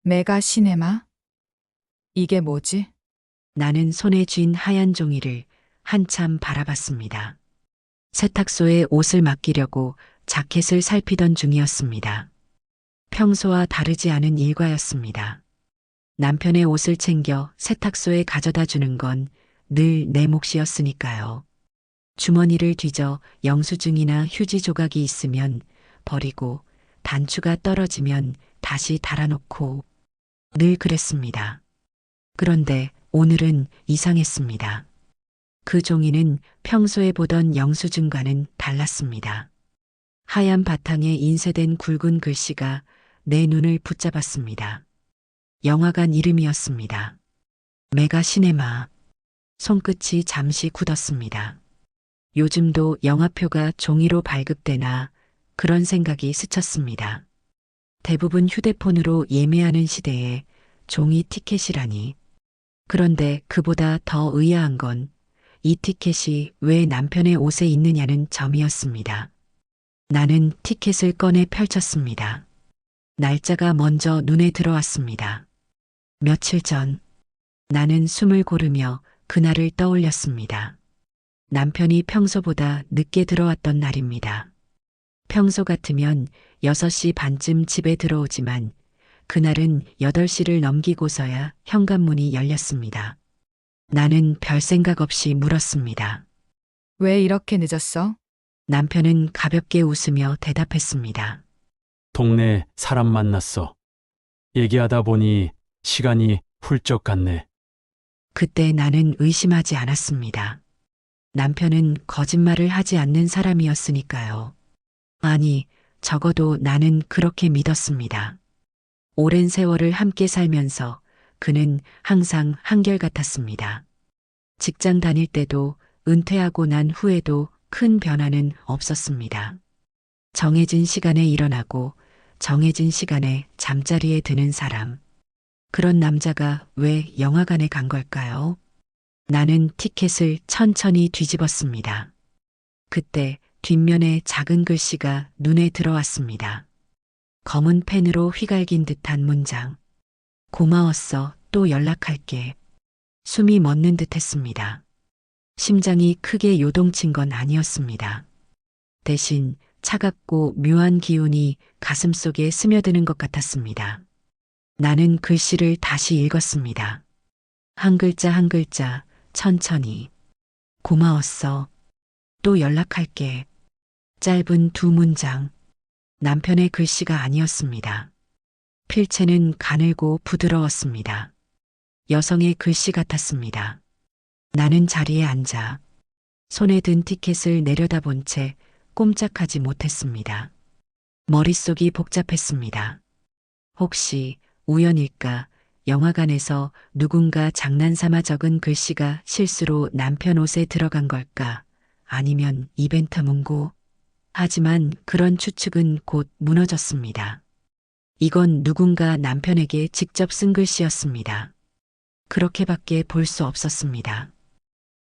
메가 시네마? 이게 뭐지? 나는 손에 쥔 하얀 종이를 한참 바라봤습니다. 세탁소에 옷을 맡기려고 자켓을 살피던 중이었습니다. 평소와 다르지 않은 일과였습니다. 남편의 옷을 챙겨 세탁소에 가져다 주는 건 늘 내 몫이었으니까요. 주머니를 뒤져 영수증이나 휴지 조각이 있으면 버리고 단추가 떨어지면 다시 달아놓고 늘 그랬습니다. 그런데 오늘은 이상했습니다. 그 종이는 평소에 보던 영수증과는 달랐습니다. 하얀 바탕에 인쇄된 굵은 글씨가 내 눈을 붙잡았습니다. 영화관 이름이었습니다. 메가 시네마. 손끝이 잠시 굳었습니다. 요즘도 영화표가 종이로 발급되나 그런 생각이 스쳤습니다. 대부분 휴대폰으로 예매하는 시대에 종이 티켓이라니. 그런데 그보다 더 의아한 건 이 티켓이 왜 남편의 옷에 있느냐는 점이었습니다. 나는 티켓을 꺼내 펼쳤습니다. 날짜가 먼저 눈에 들어왔습니다. 며칠 전, 나는 숨을 고르며 그날을 떠올렸습니다. 남편이 평소보다 늦게 들어왔던 날입니다. 평소 같으면 6시 반쯤 집에 들어오지만 그날은 8시를 넘기고서야 현관문이 열렸습니다. 나는 별 생각 없이 물었습니다. 왜 이렇게 늦었어? 남편은 가볍게 웃으며 대답했습니다. 동네 사람 만났어. 얘기하다 보니 시간이 훌쩍 갔네. 그때 나는 의심하지 않았습니다. 남편은 거짓말을 하지 않는 사람이었으니까요. 아니, 적어도 나는 그렇게 믿었습니다. 오랜 세월을 함께 살면서 그는 항상 한결같았습니다. 직장 다닐 때도 은퇴하고 난 후에도 큰 변화는 없었습니다. 정해진 시간에 일어나고 정해진 시간에 잠자리에 드는 사람. 그런 남자가 왜 영화관에 간 걸까요? 나는 티켓을 천천히 뒤집었습니다. 그때 뒷면에 작은 글씨가 눈에 들어왔습니다. 검은 펜으로 휘갈긴 듯한 문장. 고마웠어. 또 연락할게. 숨이 멎는 듯 했습니다. 심장이 크게 요동친 건 아니었습니다. 대신 차갑고 묘한 기운이 가슴 속에 스며드는 것 같았습니다. 나는 글씨를 다시 읽었습니다. 한 글자 한 글자 천천히. 고마웠어. 또 연락할게. 짧은 두 문장. 남편의 글씨가 아니었습니다. 필체는 가늘고 부드러웠습니다. 여성의 글씨 같았습니다. 나는 자리에 앉아 손에 든 티켓을 내려다본 채 꼼짝하지 못했습니다. 머릿속이 복잡했습니다. 혹시 우연일까 영화관에서 누군가 장난삼아 적은 글씨가 실수로 남편 옷에 들어간 걸까? 아니면 이벤트 문구? 하지만 그런 추측은 곧 무너졌습니다. 이건 누군가 남편에게 직접 쓴 글씨였습니다. 그렇게밖에 볼 수 없었습니다.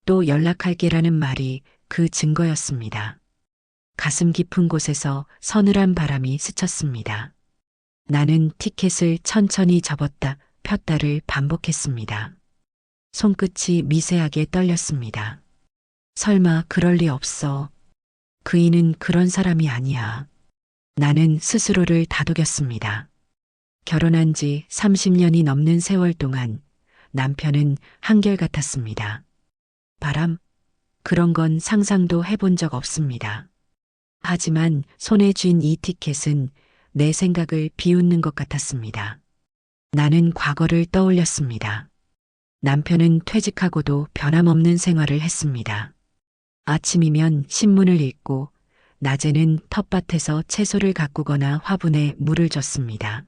또 연락할게라는 말이 그 증거였습니다. 가슴 깊은 곳에서 서늘한 바람이 스쳤습니다. 나는 티켓을 천천히 접었다 폈다를 반복했습니다. 손끝이 미세하게 떨렸습니다. 설마 그럴 리 없어. 그이는 그런 사람이 아니야. 나는 스스로를 다독였습니다. 결혼한 지 30년이 넘는 세월 동안 남편은 한결같았습니다. 바람? 그런 건 상상도 해본 적 없습니다. 하지만 손에 쥔 이 티켓은 내 생각을 비웃는 것 같았습니다. 나는 과거를 떠올렸습니다. 남편은 퇴직하고도 변함없는 생활을 했습니다. 아침이면 신문을 읽고 낮에는 텃밭에서 채소를 가꾸거나 화분에 물을 줬습니다.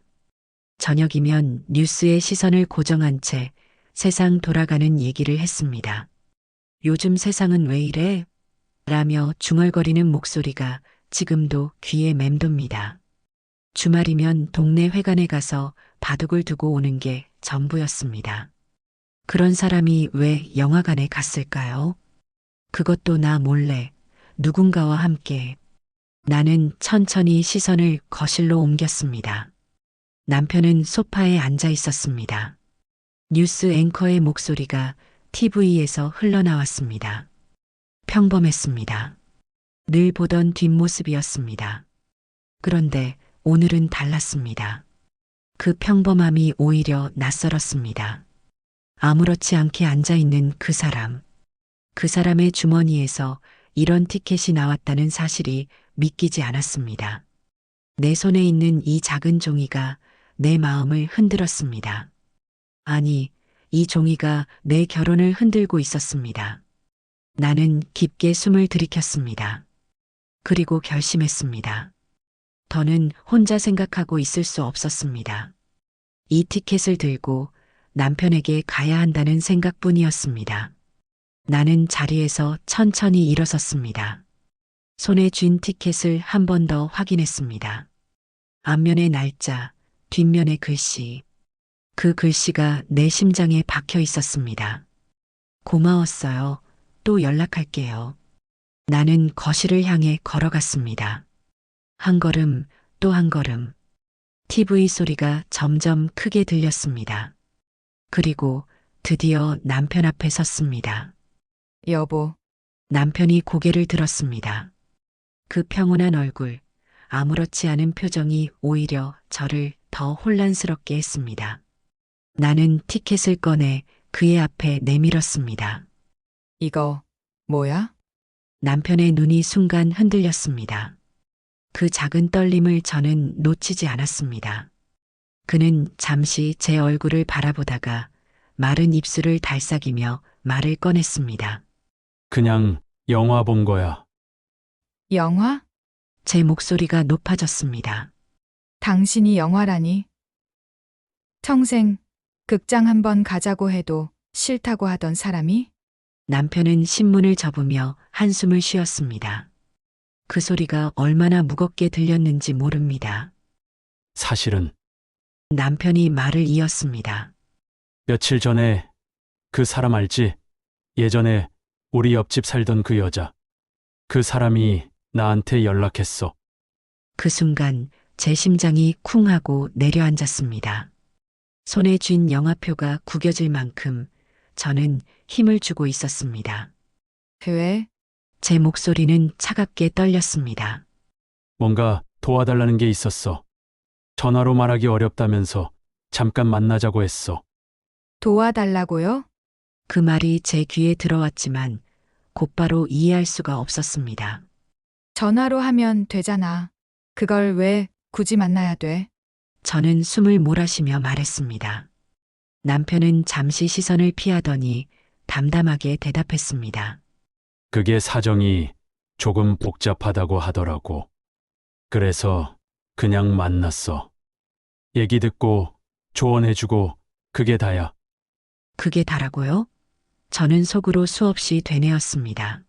저녁이면 뉴스의 시선을 고정한 채 세상 돌아가는 얘기를 했습니다. 요즘 세상은 왜 이래? 라며 중얼거리는 목소리가 지금도 귀에 맴돕니다. 주말이면 동네 회관에 가서 바둑을 두고 오는 게 전부였습니다. 그런 사람이 왜 영화관에 갔을까요? 그것도 나 몰래 누군가와 함께. 나는 천천히 시선을 거실로 옮겼습니다. 남편은 소파에 앉아 있었습니다. 뉴스 앵커의 목소리가 TV에서 흘러나왔습니다. 평범했습니다. 늘 보던 뒷모습이었습니다. 그런데 오늘은 달랐습니다. 그 평범함이 오히려 낯설었습니다. 아무렇지 않게 앉아 있는 그 사람. 그 사람의 주머니에서 이런 티켓이 나왔다는 사실이 믿기지 않았습니다. 내 손에 있는 이 작은 종이가 내 마음을 흔들었습니다. 아니, 이 종이가 내 결혼을 흔들고 있었습니다. 나는 깊게 숨을 들이켰습니다. 그리고 결심했습니다. 더는 혼자 생각하고 있을 수 없었습니다. 이 티켓을 들고 남편에게 가야 한다는 생각뿐이었습니다. 나는 자리에서 천천히 일어섰습니다. 손에 쥔 티켓을 한 번 더 확인했습니다. 앞면의 날짜, 뒷면의 글씨. 그 글씨가 내 심장에 박혀 있었습니다. 고마웠어요. 또 연락할게요. 나는 거실을 향해 걸어갔습니다. 한 걸음, 또 한 걸음. TV 소리가 점점 크게 들렸습니다. 그리고 드디어 남편 앞에 섰습니다. 여보, 남편이 고개를 들었습니다. 그 평온한 얼굴, 아무렇지 않은 표정이 오히려 저를 더 혼란스럽게 했습니다. 나는 티켓을 꺼내 그의 앞에 내밀었습니다. 이거 뭐야? 남편의 눈이 순간 흔들렸습니다. 그 작은 떨림을 저는 놓치지 않았습니다. 그는 잠시 제 얼굴을 바라보다가 마른 입술을 달싹이며 말을 꺼냈습니다. 그냥 영화 본 거야. 영화? 제 목소리가 높아졌습니다. 당신이 영화라니? 평생 극장 한번 가자고 해도 싫다고 하던 사람이? 남편은 신문을 접으며 한숨을 쉬었습니다. 그 소리가 얼마나 무겁게 들렸는지 모릅니다. 사실은 남편이 말을 이었습니다. 며칠 전에 그 사람 알지? 예전에 우리 옆집 살던 그 여자. 그 사람이 나한테 연락했어. 그 순간 제 심장이 쿵 하고 내려앉았습니다. 손에 쥔 영화표가 구겨질 만큼 저는 힘을 주고 있었습니다. 왜? 제 목소리는 차갑게 떨렸습니다. 뭔가 도와달라는 게 있었어. 전화로 말하기 어렵다면서 잠깐 만나자고 했어. 도와달라고요? 그 말이 제 귀에 들어왔지만 곧바로 이해할 수가 없었습니다. 전화로 하면 되잖아. 그걸 왜 굳이 만나야 돼? 저는 숨을 몰아쉬며 말했습니다. 남편은 잠시 시선을 피하더니 담담하게 대답했습니다. 그게 사정이 조금 복잡하다고 하더라고. 그래서 그냥 만났어. 얘기 듣고 조언해주고 그게 다야. 그게 다라고요? 저는 속으로 수없이 되뇌었습니다.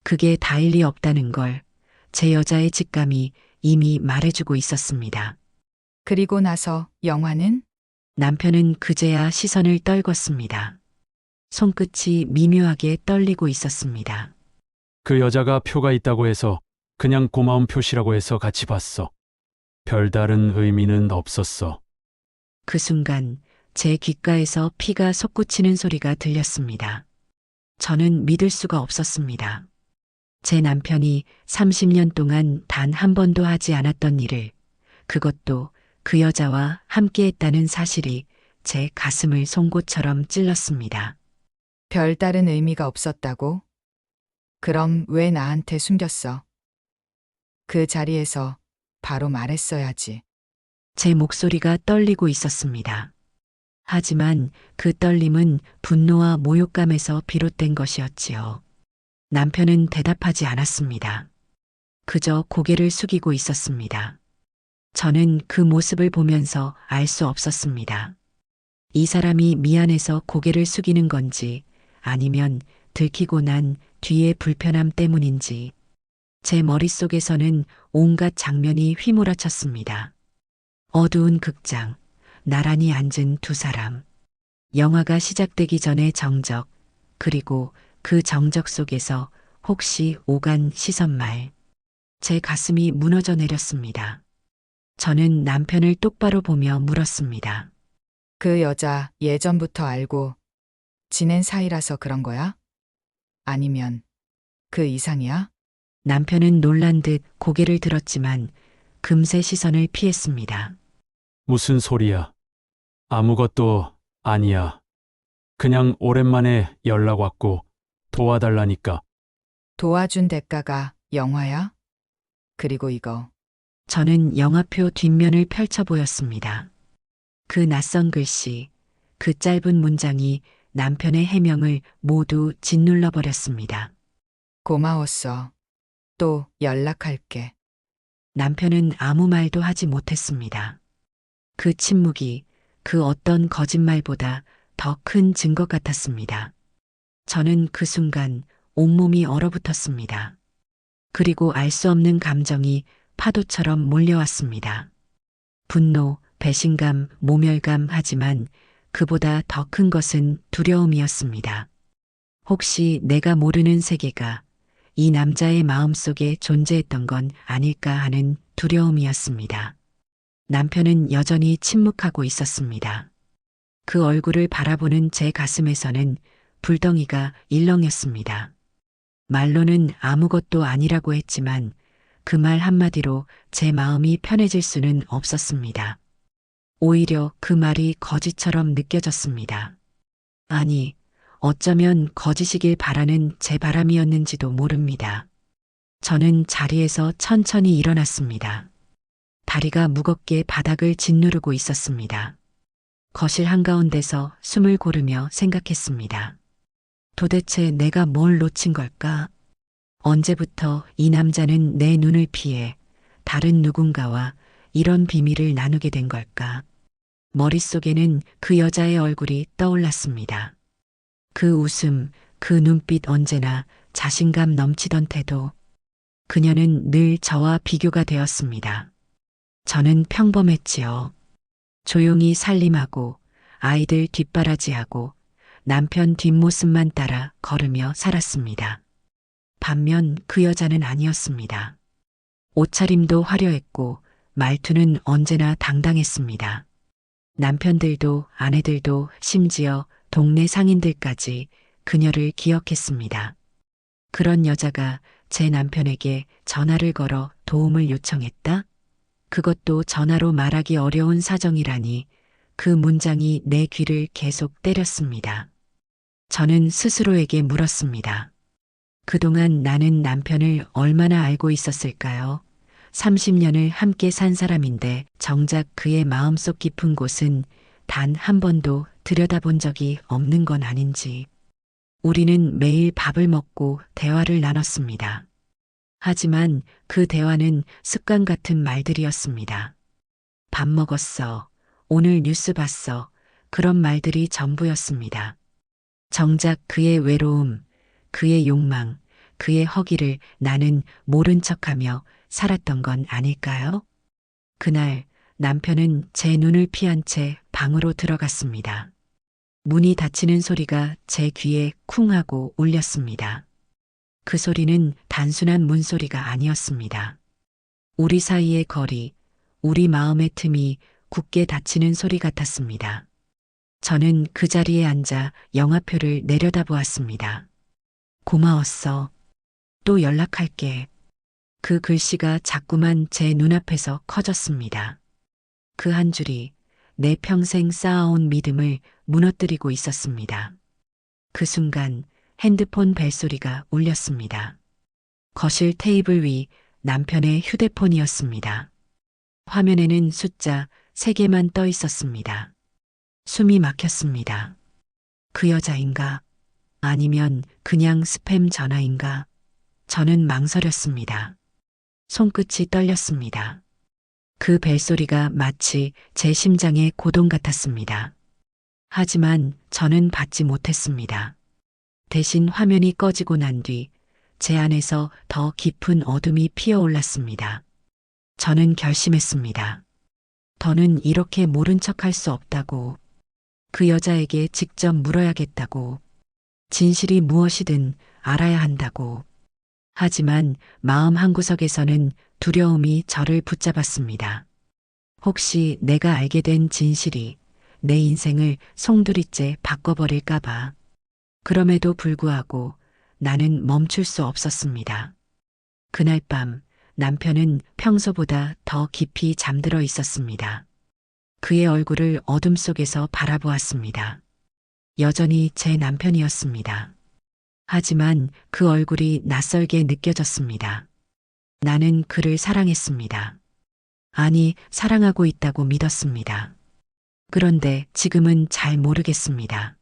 그게 다일 리 없다는 걸 제 여자의 직감이 이미 말해주고 있었습니다. 그리고 나서 영화는? 남편은 그제야 시선을 떨궜습니다. 손끝이 미묘하게 떨리고 있었습니다. 그 여자가 표가 있다고 해서 그냥 고마운 표시라고 해서 같이 봤어. 별다른 의미는 없었어. 그 순간 제 귓가에서 피가 솟구치는 소리가 들렸습니다. 저는 믿을 수가 없었습니다. 제 남편이 30년 동안 단 한 번도 하지 않았던 일을, 그것도 그 여자와 함께 했다는 사실이 제 가슴을 송곳처럼 찔렀습니다. 별다른 의미가 없었다고? 그럼 왜 나한테 숨겼어? 그 자리에서 바로 말했어야지. 제 목소리가 떨리고 있었습니다. 하지만 그 떨림은 분노와 모욕감에서 비롯된 것이었지요. 남편은 대답하지 않았습니다. 그저 고개를 숙이고 있었습니다. 저는 그 모습을 보면서 알 수 없었습니다. 이 사람이 미안해서 고개를 숙이는 건지 아니면 들키고 난 뒤의 불편함 때문인지 제 머릿속에서는 온갖 장면이 휘몰아쳤습니다. 어두운 극장, 나란히 앉은 두 사람. 영화가 시작되기 전의 정적, 그리고 그 정적 속에서 혹시 오간 시선말. 제 가슴이 무너져 내렸습니다. 저는 남편을 똑바로 보며 물었습니다. 그 여자 예전부터 알고 지낸 사이라서 그런 거야? 아니면 그 이상이야? 남편은 놀란 듯 고개를 들었지만 금세 시선을 피했습니다. 무슨 소리야? 아무것도 아니야. 그냥 오랜만에 연락 왔고 도와달라니까. 도와준 대가가 영화야? 그리고 이거 저는 영화표 뒷면을 펼쳐 보였습니다. 그 낯선 글씨, 그 짧은 문장이 남편의 해명을 모두 짓눌러 버렸습니다. 고마웠어. 또 연락할게. 남편은 아무 말도 하지 못했습니다. 그 침묵이 그 어떤 거짓말보다 더 큰 증거 같았습니다. 저는 그 순간 온몸이 얼어붙었습니다. 그리고 알 수 없는 감정이 파도처럼 몰려왔습니다. 분노, 배신감, 모멸감 하지만 그보다 더 큰 것은 두려움이었습니다. 혹시 내가 모르는 세계가 이 남자의 마음속에 존재했던 건 아닐까 하는 두려움이었습니다. 남편은 여전히 침묵하고 있었습니다. 그 얼굴을 바라보는 제 가슴에서는 불덩이가 일렁였습니다. 말로는 아무것도 아니라고 했지만 그 말 한마디로 제 마음이 편해질 수는 없었습니다. 오히려 그 말이 거짓처럼 느껴졌습니다. 아니, 어쩌면 거짓이길 바라는 제 바람이었는지도 모릅니다. 저는 자리에서 천천히 일어났습니다. 다리가 무겁게 바닥을 짓누르고 있었습니다. 거실 한가운데서 숨을 고르며 생각했습니다. 도대체 내가 뭘 놓친 걸까? 언제부터 이 남자는 내 눈을 피해 다른 누군가와 이런 비밀을 나누게 된 걸까? 머릿속에는 그 여자의 얼굴이 떠올랐습니다. 그 웃음, 그 눈빛 언제나 자신감 넘치던 태도. 그녀는 늘 저와 비교가 되었습니다. 저는 평범했지요. 조용히 살림하고 아이들 뒷바라지하고 남편 뒷모습만 따라 걸으며 살았습니다. 반면 그 여자는 아니었습니다. 옷차림도 화려했고 말투는 언제나 당당했습니다. 남편들도 아내들도 심지어 동네 상인들까지 그녀를 기억했습니다. 그런 여자가 제 남편에게 전화를 걸어 도움을 요청했다? 그것도 전화로 말하기 어려운 사정이라니 그 문장이 내 귀를 계속 때렸습니다. 저는 스스로에게 물었습니다. 그동안 나는 남편을 얼마나 알고 있었을까요? 30년을 함께 산 사람인데 정작 그의 마음속 깊은 곳은 단 한 번도 들여다본 적이 없는 건 아닌지. 우리는 매일 밥을 먹고 대화를 나눴습니다. 하지만 그 대화는 습관 같은 말들이었습니다. 밥 먹었어. 오늘 뉴스 봤어. 그런 말들이 전부였습니다. 정작 그의 외로움, 그의 욕망, 그의 허기를 나는 모른 척하며 살았던 건 아닐까요? 그날 남편은 제 눈을 피한 채 방으로 들어갔습니다. 문이 닫히는 소리가 제 귀에 쿵 하고 울렸습니다. 그 소리는 단순한 문소리가 아니었습니다. 우리 사이의 거리, 우리 마음의 틈이 굳게 닫히는 소리 같았습니다. 저는 그 자리에 앉아 영화표를 내려다보았습니다. 고마웠어. 또 연락할게. 그 글씨가 자꾸만 제 눈앞에서 커졌습니다. 그 한 줄이 내 평생 쌓아온 믿음을 무너뜨리고 있었습니다. 그 순간 핸드폰 벨소리가 울렸습니다. 거실 테이블 위 남편의 휴대폰이었습니다. 화면에는 숫자 3개만 떠 있었습니다. 숨이 막혔습니다. 그 여자인가? 아니면 그냥 스팸 전화인가? 저는 망설였습니다. 손끝이 떨렸습니다. 그 벨소리가 마치 제 심장의 고동 같았습니다. 하지만 저는 받지 못했습니다. 대신 화면이 꺼지고 난 뒤 제 안에서 더 깊은 어둠이 피어올랐습니다. 저는 결심했습니다. 더는 이렇게 모른 척할 수 없다고. 그 여자에게 직접 물어야겠다고. 진실이 무엇이든 알아야 한다고. 하지만 마음 한구석에서는 두려움이 저를 붙잡았습니다. 혹시 내가 알게 된 진실이 내 인생을 송두리째 바꿔버릴까봐. 그럼에도 불구하고 나는 멈출 수 없었습니다. 그날 밤 남편은 평소보다 더 깊이 잠들어 있었습니다. 그의 얼굴을 어둠 속에서 바라보았습니다. 여전히 제 남편이었습니다. 하지만 그 얼굴이 낯설게 느껴졌습니다. 나는 그를 사랑했습니다. 아니, 사랑하고 있다고 믿었습니다. 그런데 지금은 잘 모르겠습니다.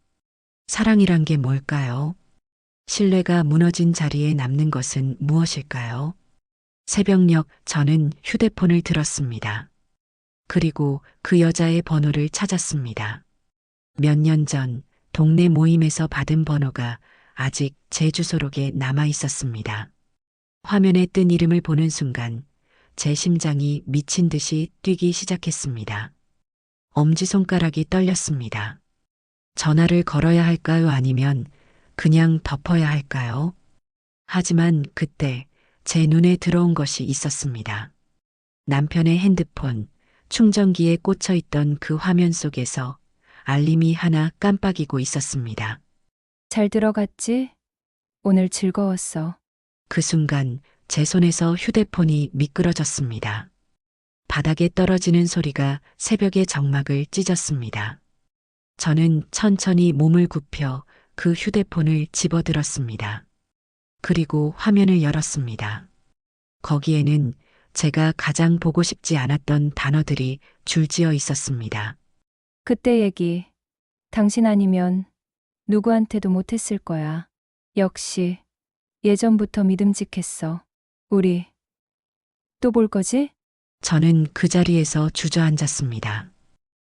사랑이란 게 뭘까요? 신뢰가 무너진 자리에 남는 것은 무엇일까요? 새벽녘 저는 휴대폰을 들었습니다. 그리고 그 여자의 번호를 찾았습니다. 몇 년 전 동네 모임에서 받은 번호가 아직 제 주소록에 남아 있었습니다. 화면에 뜬 이름을 보는 순간 제 심장이 미친 듯이 뛰기 시작했습니다. 엄지손가락이 떨렸습니다. 전화를 걸어야 할까요? 아니면 그냥 덮어야 할까요? 하지만 그때 제 눈에 들어온 것이 있었습니다. 남편의 핸드폰, 충전기에 꽂혀 있던 그 화면 속에서 알림이 하나 깜빡이고 있었습니다. 잘 들어갔지? 오늘 즐거웠어. 그 순간 제 손에서 휴대폰이 미끄러졌습니다. 바닥에 떨어지는 소리가 새벽의 정막을 찢었습니다. 저는 천천히 몸을 굽혀 그 휴대폰을 집어들었습니다. 그리고 화면을 열었습니다. 거기에는 제가 가장 보고 싶지 않았던 단어들이 줄지어 있었습니다. 그때 얘기, 당신 아니면 누구한테도 못했을 거야. 역시 예전부터 믿음직했어. 우리 또 볼 거지? 저는 그 자리에서 주저앉았습니다.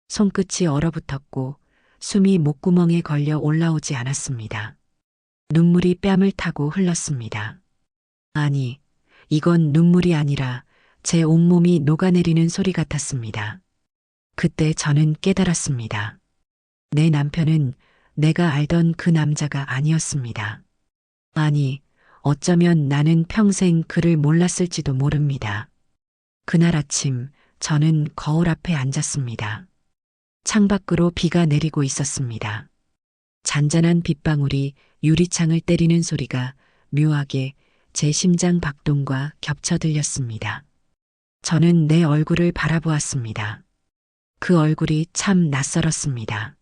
손끝이 얼어붙었고 숨이 목구멍에 걸려 올라오지 않았습니다. 눈물이 뺨을 타고 흘렀습니다. 아니, 이건 눈물이 아니라 제 온몸이 녹아내리는 소리 같았습니다. 그때 저는 깨달았습니다. 내 남편은 내가 알던 그 남자가 아니었습니다. 아니, 어쩌면 나는 평생 그를 몰랐을지도 모릅니다. 그날 아침 저는 거울 앞에 앉았습니다. 창밖으로 비가 내리고 있었습니다. 잔잔한 빗방울이 유리창을 때리는 소리가 묘하게 제 심장 박동과 겹쳐 들렸습니다. 저는 내 얼굴을 바라보았습니다. 그 얼굴이 참 낯설었습니다.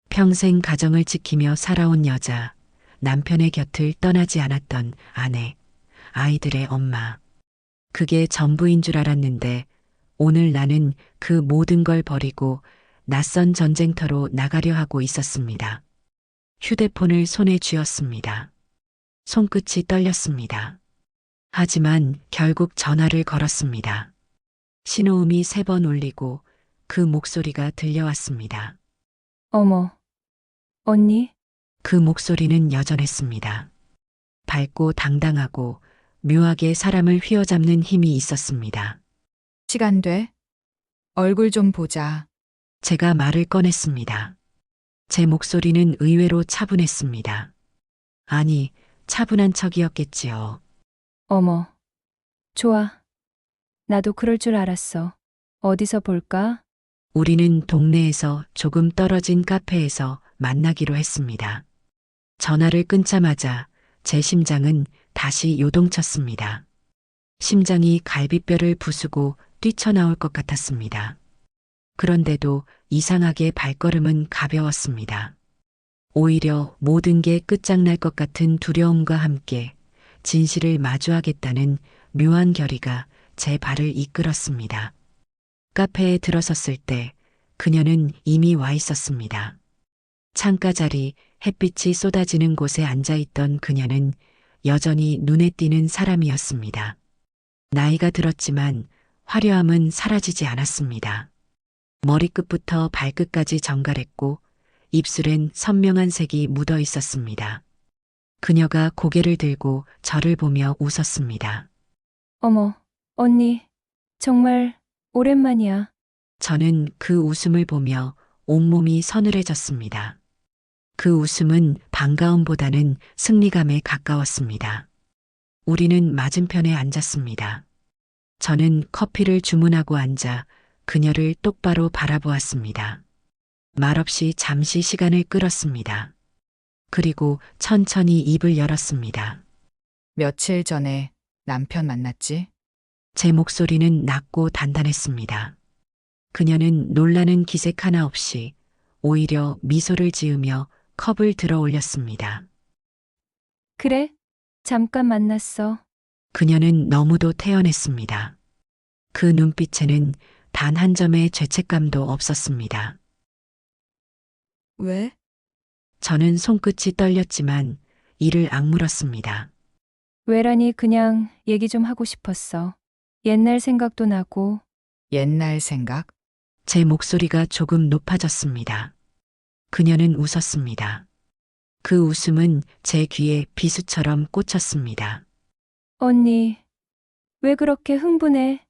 평생 가정을 지키며 살아온 여자, 남편의 곁을 떠나지 않았던 아내, 아이들의 엄마. 그게 전부인 줄 알았는데 오늘 나는 그 모든 걸 버리고 낯선 전쟁터로 나가려 하고 있었습니다. 휴대폰을 손에 쥐었습니다. 손끝이 떨렸습니다. 하지만 결국 전화를 걸었습니다. 신호음이 3번 울리고 그 목소리가 들려왔습니다. 어머, 언니? 그 목소리는 여전했습니다. 밝고 당당하고 묘하게 사람을 휘어잡는 힘이 있었습니다. 시간 돼? 얼굴 좀 보자. 제가 말을 꺼냈습니다. 제 목소리는 의외로 차분했습니다. 아니, 차분한 척이었겠지요. 어머, 좋아. 나도 그럴 줄 알았어. 어디서 볼까? 우리는 동네에서 조금 떨어진 카페에서 만나기로 했습니다. 전화를 끊자마자 제 심장은 다시 요동쳤습니다. 심장이 갈비뼈를 부수고 뛰쳐나올 것 같았습니다. 그런데도 이상하게 발걸음은 가벼웠습니다. 오히려 모든 게 끝장날 것 같은 두려움과 함께 진실을 마주하겠다는 묘한 결의가 제 발을 이끌었습니다. 카페에 들어섰을 때 그녀는 이미 와 있었습니다. 창가 자리 햇빛이 쏟아지는 곳에 앉아있던 그녀는 여전히 눈에 띄는 사람이었습니다. 나이가 들었지만 화려함은 사라지지 않았습니다. 머리끝부터 발끝까지 정갈했고 입술엔 선명한 색이 묻어 있었습니다. 그녀가 고개를 들고 저를 보며 웃었습니다. 어머, 언니. 정말 오랜만이야. 저는 그 웃음을 보며 온몸이 서늘해졌습니다. 그 웃음은 반가움보다는 승리감에 가까웠습니다. 우리는 맞은편에 앉았습니다. 저는 커피를 주문하고 앉아 그녀를 똑바로 바라보았습니다. 말없이 잠시 시간을 끌었습니다. 그리고 천천히 입을 열었습니다. 며칠 전에 남편 만났지? 제 목소리는 낮고 단단했습니다. 그녀는 놀라는 기색 하나 없이 오히려 미소를 지으며 컵을 들어 올렸습니다. 그래? 잠깐 만났어. 그녀는 너무도 태연했습니다. 그 눈빛에는 단 한 점의 죄책감도 없었습니다. 왜? 저는 손끝이 떨렸지만 이를 악물었습니다. 왜라니 그냥 얘기 좀 하고 싶었어. 옛날 생각도 나고 옛날 생각? 제 목소리가 조금 높아졌습니다. 그녀는 웃었습니다. 그 웃음은 제 귀에 비수처럼 꽂혔습니다. 언니, 왜 그렇게 흥분해?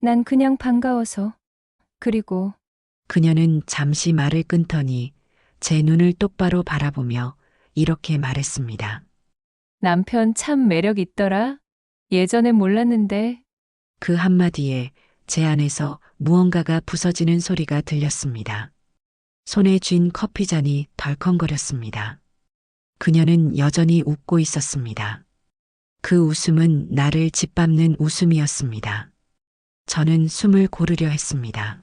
난 그냥 반가워서. 그리고 그녀는 잠시 말을 끊더니 제 눈을 똑바로 바라보며 이렇게 말했습니다. 남편 참 매력 있더라. 예전엔 몰랐는데 그 한마디에 제 안에서 무언가가 부서지는 소리가 들렸습니다. 손에 쥔 커피잔이 덜컹거렸습니다. 그녀는 여전히 웃고 있었습니다. 그 웃음은 나를 짓밟는 웃음이었습니다. 저는 숨을 고르려 했습니다.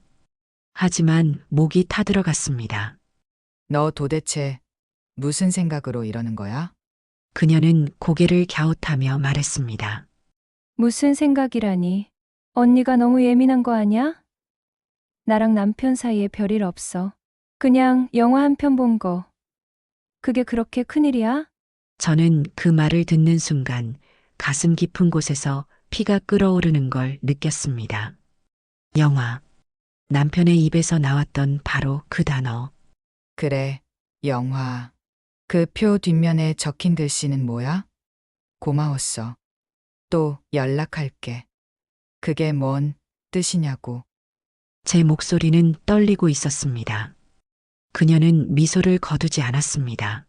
하지만 목이 타들어갔습니다. 너 도대체 무슨 생각으로 이러는 거야? 그녀는 고개를 갸웃하며 말했습니다. 무슨 생각이라니. 언니가 너무 예민한 거 아니야? 나랑 남편 사이에 별일 없어. 그냥 영화 한 편 본 거. 그게 그렇게 큰일이야? 저는 그 말을 듣는 순간 가슴 깊은 곳에서 피가 끓어오르는 걸 느꼈습니다. 영화. 남편의 입에서 나왔던 바로 그 단어. 그래, 영화. 그 표 뒷면에 적힌 글씨는 뭐야? 고마웠어. 또 연락할게. 그게 뭔 뜻이냐고. 제 목소리는 떨리고 있었습니다. 그녀는 미소를 거두지 않았습니다.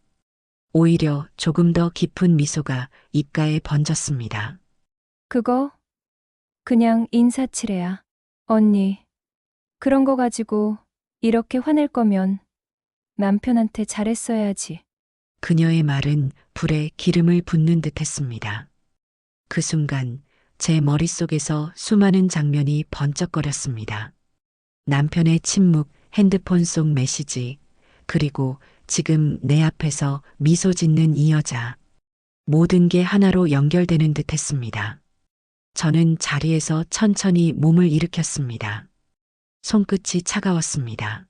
오히려 조금 더 깊은 미소가 입가에 번졌습니다. 그거 그냥 인사치레야. 언니, 그런 거 가지고 이렇게 화낼 거면 남편한테 잘했어야지. 그녀의 말은 불에 기름을 붓는 듯 했습니다. 그 순간 제 머릿속에서 수많은 장면이 번쩍거렸습니다. 남편의 침묵, 핸드폰 속 메시지, 그리고 지금 내 앞에서 미소 짓는 이 여자. 모든 게 하나로 연결되는 듯 했습니다. 저는 자리에서 천천히 몸을 일으켰습니다. 손끝이 차가웠습니다.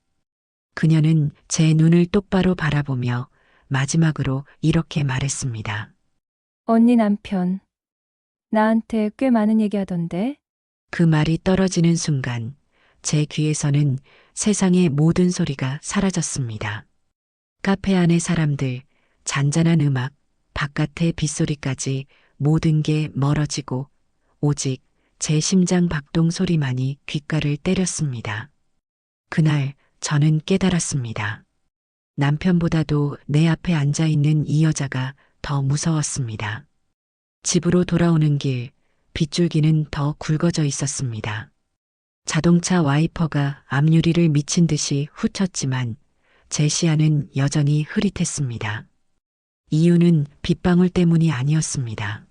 그녀는 제 눈을 똑바로 바라보며 마지막으로 이렇게 말했습니다. 언니 남편, 나한테 꽤 많은 얘기 하던데? 그 말이 떨어지는 순간 제 귀에서는 세상의 모든 소리가 사라졌습니다. 카페 안의 사람들, 잔잔한 음악, 바깥의 빗소리까지 모든 게 멀어지고 오직 제 심장 박동 소리만이 귓가를 때렸습니다. 그날 저는 깨달았습니다. 남편보다도 내 앞에 앉아 있는 이 여자가 더 무서웠습니다. 집으로 돌아오는 길, 빗줄기는 더 굵어져 있었습니다. 자동차 와이퍼가 앞유리를 미친 듯이 훑었지만 제 시야는 여전히 흐릿했습니다. 이유는 빗방울 때문이 아니었습니다.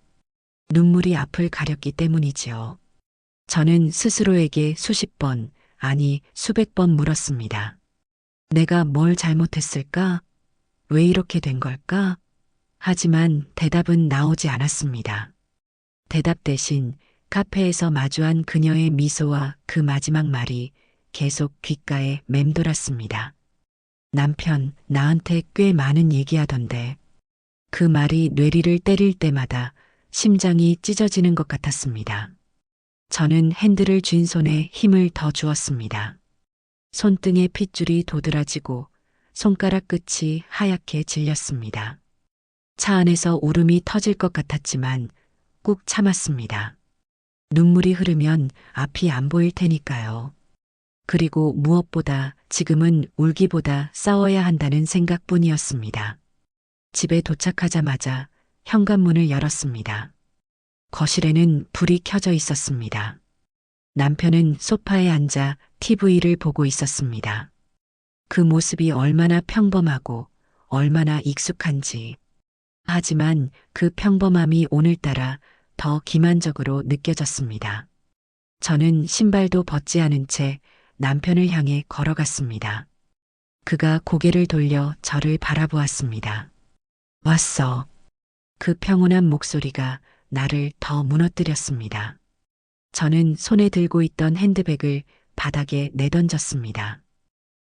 눈물이 앞을 가렸기 때문이지요. 저는 스스로에게 수십 번, 아니 수백 번 물었습니다. 내가 뭘 잘못했을까? 왜 이렇게 된 걸까? 하지만 대답은 나오지 않았습니다. 대답 대신 카페에서 마주한 그녀의 미소와 그 마지막 말이 계속 귓가에 맴돌았습니다. 남편, 나한테 꽤 많은 얘기하던데. 그 말이 뇌리를 때릴 때마다 심장이 찢어지는 것 같았습니다. 저는 핸들을 쥔 손에 힘을 더 주었습니다. 손등의 핏줄이 도드라지고 손가락 끝이 하얗게 질렸습니다. 차 안에서 울음이 터질 것 같았지만 꾹 참았습니다. 눈물이 흐르면 앞이 안 보일 테니까요. 그리고 무엇보다 지금은 울기보다 싸워야 한다는 생각뿐이었습니다. 집에 도착하자마자 현관문을 열었습니다. 거실에는 불이 켜져 있었습니다. 남편은 소파에 앉아 TV를 보고 있었습니다. 그 모습이 얼마나 평범하고 얼마나 익숙한지. 하지만 그 평범함이 오늘따라 더 기만적으로 느껴졌습니다. 저는 신발도 벗지 않은 채 남편을 향해 걸어갔습니다. 그가 고개를 돌려 저를 바라보았습니다. 왔어. 그 평온한 목소리가 나를 더 무너뜨렸습니다. 저는 손에 들고 있던 핸드백을 바닥에 내던졌습니다.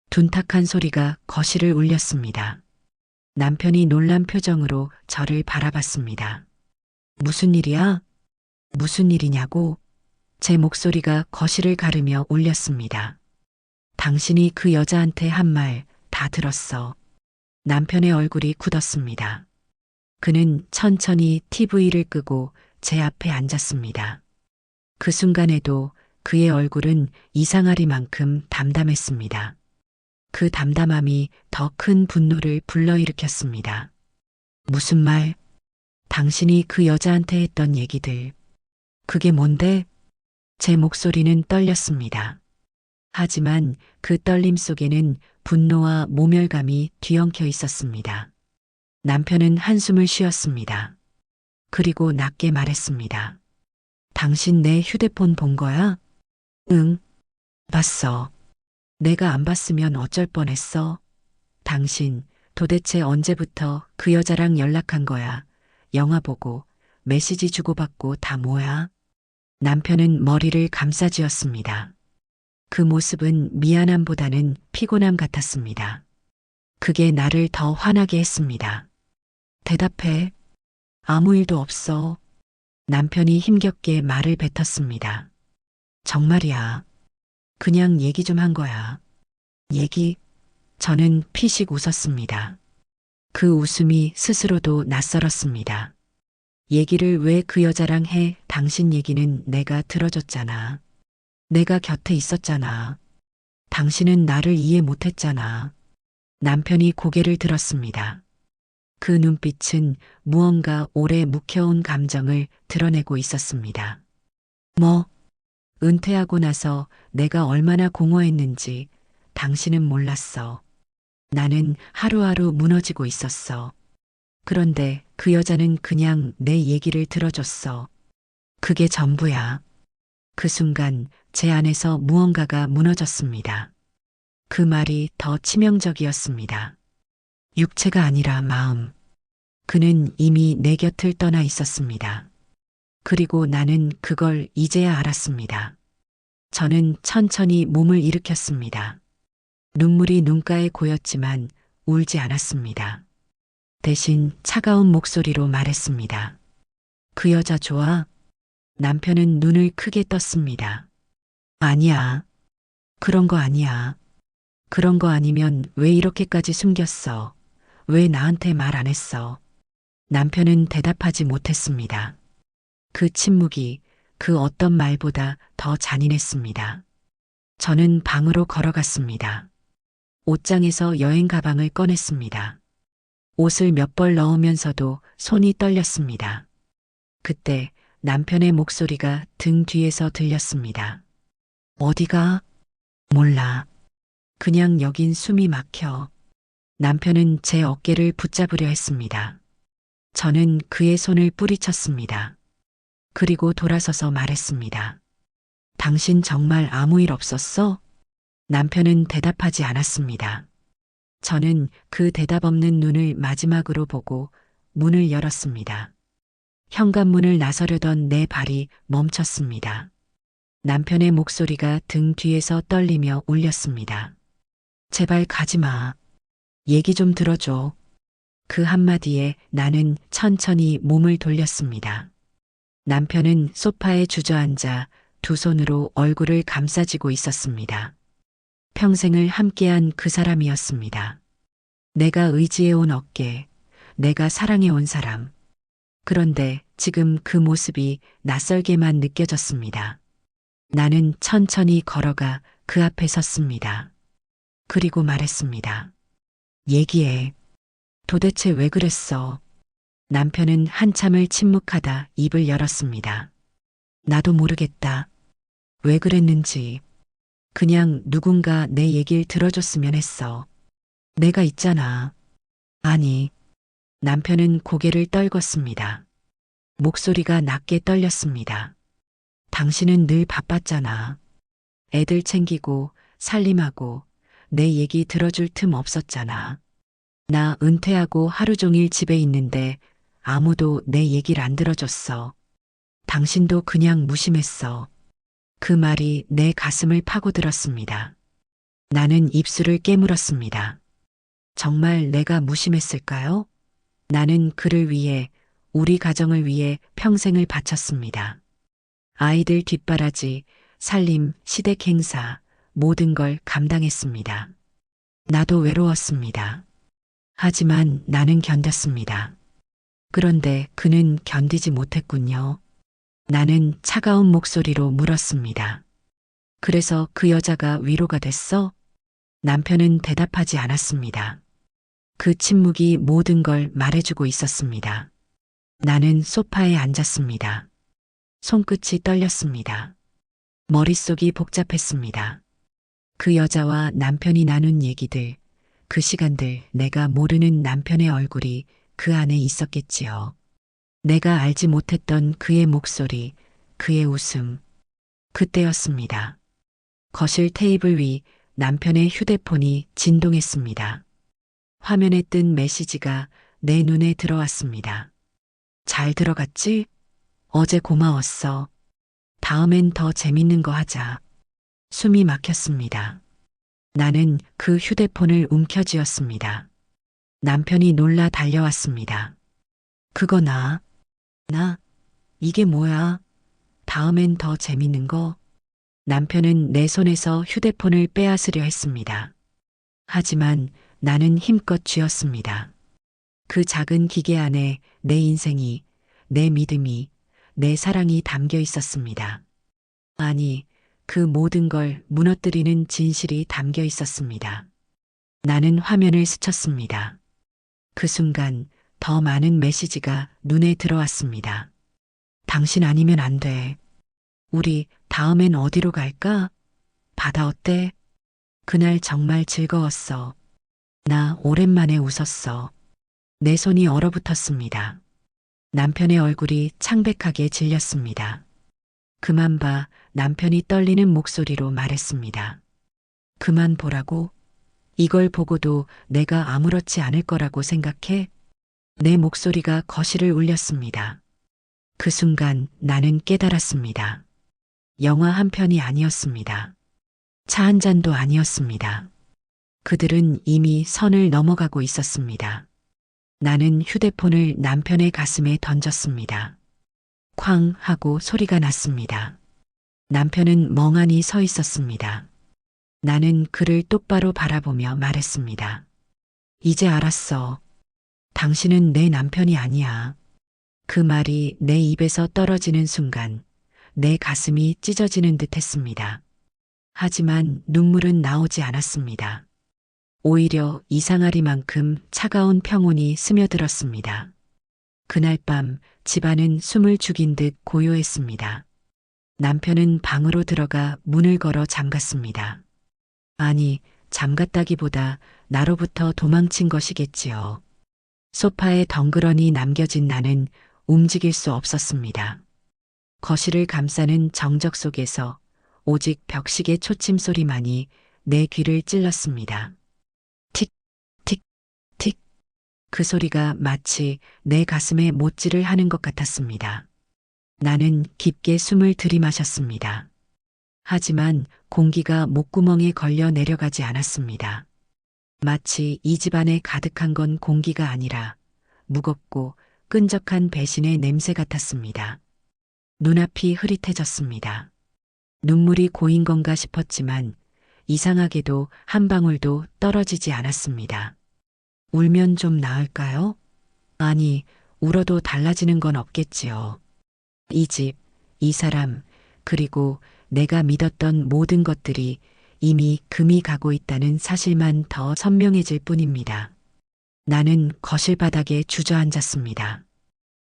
둔탁한 소리가 거실을 울렸습니다. 남편이 놀란 표정으로 저를 바라봤습니다. 무슨 일이야? 무슨 일이냐고? 제 목소리가 거실을 가르며 울렸습니다. 당신이 그 여자한테 한 말 다 들었어. 남편의 얼굴이 굳었습니다. 그는 천천히 TV를 끄고 제 앞에 앉았습니다. 그 순간에도 그의 얼굴은 이상하리만큼 담담했습니다. 그 담담함이 더 큰 분노를 불러일으켰습니다. 무슨 말? 당신이 그 여자한테 했던 얘기들. 그게 뭔데? 제 목소리는 떨렸습니다. 하지만 그 떨림 속에는 분노와 모멸감이 뒤엉켜 있었습니다. 남편은 한숨을 쉬었습니다. 그리고 낮게 말했습니다. 당신 내 휴대폰 본 거야? 응, 봤어. 내가 안 봤으면 어쩔 뻔했어. 당신 도대체 언제부터 그 여자랑 연락한 거야? 영화 보고 메시지 주고받고 다 뭐야? 남편은 머리를 감싸쥐었습니다. 그 모습은 미안함보다는 피곤함 같았습니다. 그게 나를 더 화나게 했습니다. 대답해. 아무 일도 없어. 남편이 힘겹게 말을 뱉었습니다. 정말이야. 그냥 얘기 좀 한 거야. 얘기? 저는 피식 웃었습니다. 그 웃음이 스스로도 낯설었습니다. 얘기를 왜 그 여자랑 해? 당신 얘기는 내가 들어줬잖아. 내가 곁에 있었잖아. 당신은 나를 이해 못했잖아. 남편이 고개를 들었습니다. 그 눈빛은 무언가 오래 묵혀온 감정을 드러내고 있었습니다. 뭐? 은퇴하고 나서 내가 얼마나 공허했는지 당신은 몰랐어. 나는 하루하루 무너지고 있었어. 그런데 그 여자는 그냥 내 얘기를 들어줬어. 그게 전부야. 그 순간 제 안에서 무언가가 무너졌습니다. 그 말이 더 치명적이었습니다. 육체가 아니라 마음. 그는 이미 내 곁을 떠나 있었습니다. 그리고 나는 그걸 이제야 알았습니다. 저는 천천히 몸을 일으켰습니다. 눈물이 눈가에 고였지만 울지 않았습니다. 대신 차가운 목소리로 말했습니다. 그 여자 좋아? 남편은 눈을 크게 떴습니다. 아니야. 그런 거 아니야. 그런 거 아니면 왜 이렇게까지 숨겼어? 왜 나한테 말 안 했어? 남편은 대답하지 못했습니다. 그 침묵이 그 어떤 말보다 더 잔인했습니다. 저는 방으로 걸어갔습니다. 옷장에서 여행 가방을 꺼냈습니다. 옷을 몇 벌 넣으면서도 손이 떨렸습니다. 그때 남편의 목소리가 등 뒤에서 들렸습니다. 어디가? 몰라. 그냥 여긴 숨이 막혀. 남편은 제 어깨를 붙잡으려 했습니다. 저는 그의 손을 뿌리쳤습니다. 그리고 돌아서서 말했습니다. 당신 정말 아무 일 없었어? 남편은 대답하지 않았습니다. 저는 그 대답 없는 눈을 마지막으로 보고 문을 열었습니다. 현관문을 나서려던 내 발이 멈췄습니다. 남편의 목소리가 등 뒤에서 떨리며 울렸습니다. 제발 가지 마. 얘기 좀 들어줘. 그 한마디에 나는 천천히 몸을 돌렸습니다. 남편은 소파에 주저앉아 두 손으로 얼굴을 감싸쥐고 있었습니다. 평생을 함께한 그 사람이었습니다. 내가 의지해온 어깨, 내가 사랑해온 사람. 그런데 지금 그 모습이 낯설게만 느껴졌습니다. 나는 천천히 걸어가 그 앞에 섰습니다. 그리고 말했습니다. 얘기해. 도대체 왜 그랬어? 남편은 한참을 침묵하다 입을 열었습니다. 나도 모르겠다. 왜 그랬는지. 그냥 누군가 내 얘길 들어줬으면 했어. 내가 있잖아. 아니, 남편은 고개를 떨궜습니다. 목소리가 낮게 떨렸습니다. 당신은 늘 바빴잖아. 애들 챙기고 살림하고 내 얘기 들어줄 틈 없었잖아. 나 은퇴하고 하루 종일 집에 있는데 아무도 내 얘기를 안 들어줬어. 당신도 그냥 무심했어. 그 말이 내 가슴을 파고들었습니다. 나는 입술을 깨물었습니다. 정말 내가 무심했을까요? 나는 그를 위해, 우리 가정을 위해 평생을 바쳤습니다. 아이들 뒷바라지, 살림, 시댁 행사, 모든 걸 감당했습니다. 나도 외로웠습니다. 하지만 나는 견뎠습니다. 그런데 그는 견디지 못했군요. 나는 차가운 목소리로 물었습니다. 그래서 그 여자가 위로가 됐어? 남편은 대답하지 않았습니다. 그 침묵이 모든 걸 말해주고 있었습니다. 나는 소파에 앉았습니다. 손끝이 떨렸습니다. 머릿속이 복잡했습니다. 그 여자와 남편이 나눈 얘기들, 그 시간들, 내가 모르는 남편의 얼굴이 그 안에 있었겠지요. 내가 알지 못했던 그의 목소리, 그의 웃음. 그때였습니다. 거실 테이블 위 남편의 휴대폰이 진동했습니다. 화면에 뜬 메시지가 내 눈에 들어왔습니다. 잘 들어갔지? 어제 고마웠어. 다음엔 더 재밌는 거 하자. 숨이 막혔습니다. 나는 그 휴대폰을 움켜쥐었습니다. 남편이 놀라 달려왔습니다. 그거 나? 이게 뭐야? 다음엔 더 재밌는 거? 남편은 내 손에서 휴대폰을 빼앗으려 했습니다. 하지만 나는 힘껏 쥐었습니다. 그 작은 기계 안에 내 인생이, 내 믿음이, 내 사랑이 담겨 있었습니다. 아니, 그 모든 걸 무너뜨리는 진실이 담겨 있었습니다. 나는 화면을 스쳤습니다. 그 순간 더 많은 메시지가 눈에 들어왔습니다. 당신 아니면 안 돼. 우리 다음엔 어디로 갈까? 바다 어때? 그날 정말 즐거웠어. 나 오랜만에 웃었어. 내 손이 얼어붙었습니다. 남편의 얼굴이 창백하게 질렸습니다. 그만 봐, 남편이 떨리는 목소리로 말했습니다. 그만 보라고? 이걸 보고도 내가 아무렇지 않을 거라고 생각해? 내 목소리가 거실을 울렸습니다. 그 순간 나는 깨달았습니다. 영화 한 편이 아니었습니다. 차 한 잔도 아니었습니다. 그들은 이미 선을 넘어가고 있었습니다. 나는 휴대폰을 남편의 가슴에 던졌습니다. 쾅 하고 소리가 났습니다. 남편은 멍하니 서 있었습니다. 나는 그를 똑바로 바라보며 말했습니다. 이제 알았어. 당신은 내 남편이 아니야. 그 말이 내 입에서 떨어지는 순간 내 가슴이 찢어지는 듯 했습니다. 하지만 눈물은 나오지 않았습니다. 오히려 이상하리만큼 차가운 평온이 스며들었습니다. 그날 밤 집안은 숨을 죽인 듯 고요했습니다. 남편은 방으로 들어가 문을 걸어 잠갔습니다. 아니, 잠갔다기보다 나로부터 도망친 것이겠지요. 소파에 덩그러니 남겨진 나는 움직일 수 없었습니다. 거실을 감싸는 정적 속에서 오직 벽시계 초침 소리만이 내 귀를 찔렀습니다. 틱, 틱, 틱. 그 소리가 마치 내 가슴에 못질을 하는 것 같았습니다. 나는 깊게 숨을 들이마셨습니다. 하지만 공기가 목구멍에 걸려 내려가지 않았습니다. 마치 이 집안에 가득한 건 공기가 아니라 무겁고 끈적한 배신의 냄새 같았습니다. 눈앞이 흐릿해졌습니다. 눈물이 고인 건가 싶었지만 이상하게도 한 방울도 떨어지지 않았습니다. 울면 좀 나을까요? 아니, 울어도 달라지는 건 없겠지요. 이 집, 이 사람, 그리고 내가 믿었던 모든 것들이 이미 금이 가고 있다는 사실만 더 선명해질 뿐입니다. 나는 거실 바닥에 주저앉았습니다.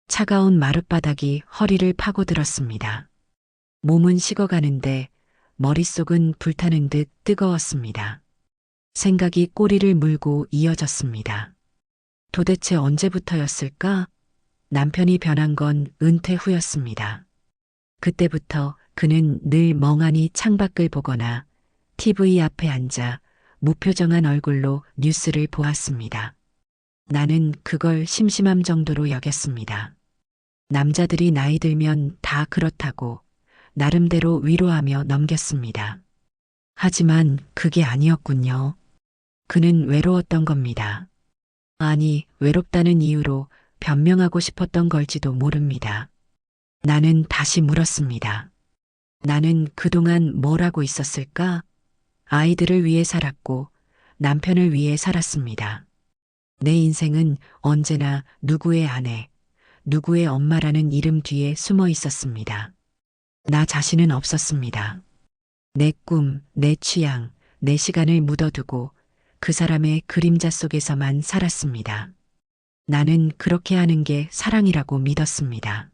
차가운 마룻바닥이 허리를 파고들었습니다. 몸은 식어가는데 머릿속은 불타는 듯 뜨거웠습니다. 생각이 꼬리를 물고 이어졌습니다. 도대체 언제부터였을까? 남편이 변한 건 은퇴 후였습니다. 그때부터 그는 늘 멍하니 창밖을 보거나 TV 앞에 앉아 무표정한 얼굴로 뉴스를 보았습니다. 나는 그걸 심심함 정도로 여겼습니다. 남자들이 나이 들면 다 그렇다고 나름대로 위로하며 넘겼습니다. 하지만 그게 아니었군요. 그는 외로웠던 겁니다. 아니, 외롭다는 이유로 변명하고 싶었던 걸지도 모릅니다. 나는 다시 물었습니다. 나는 그동안 뭘 하고 있었을까? 아이들을 위해 살았고 남편을 위해 살았습니다. 내 인생은 언제나 누구의 아내, 누구의 엄마라는 이름 뒤에 숨어 있었습니다. 나 자신은 없었습니다. 내 꿈, 내 취향, 내 시간을 묻어두고 그 사람의 그림자 속에서만 살았습니다. 나는 그렇게 하는 게 사랑이라고 믿었습니다.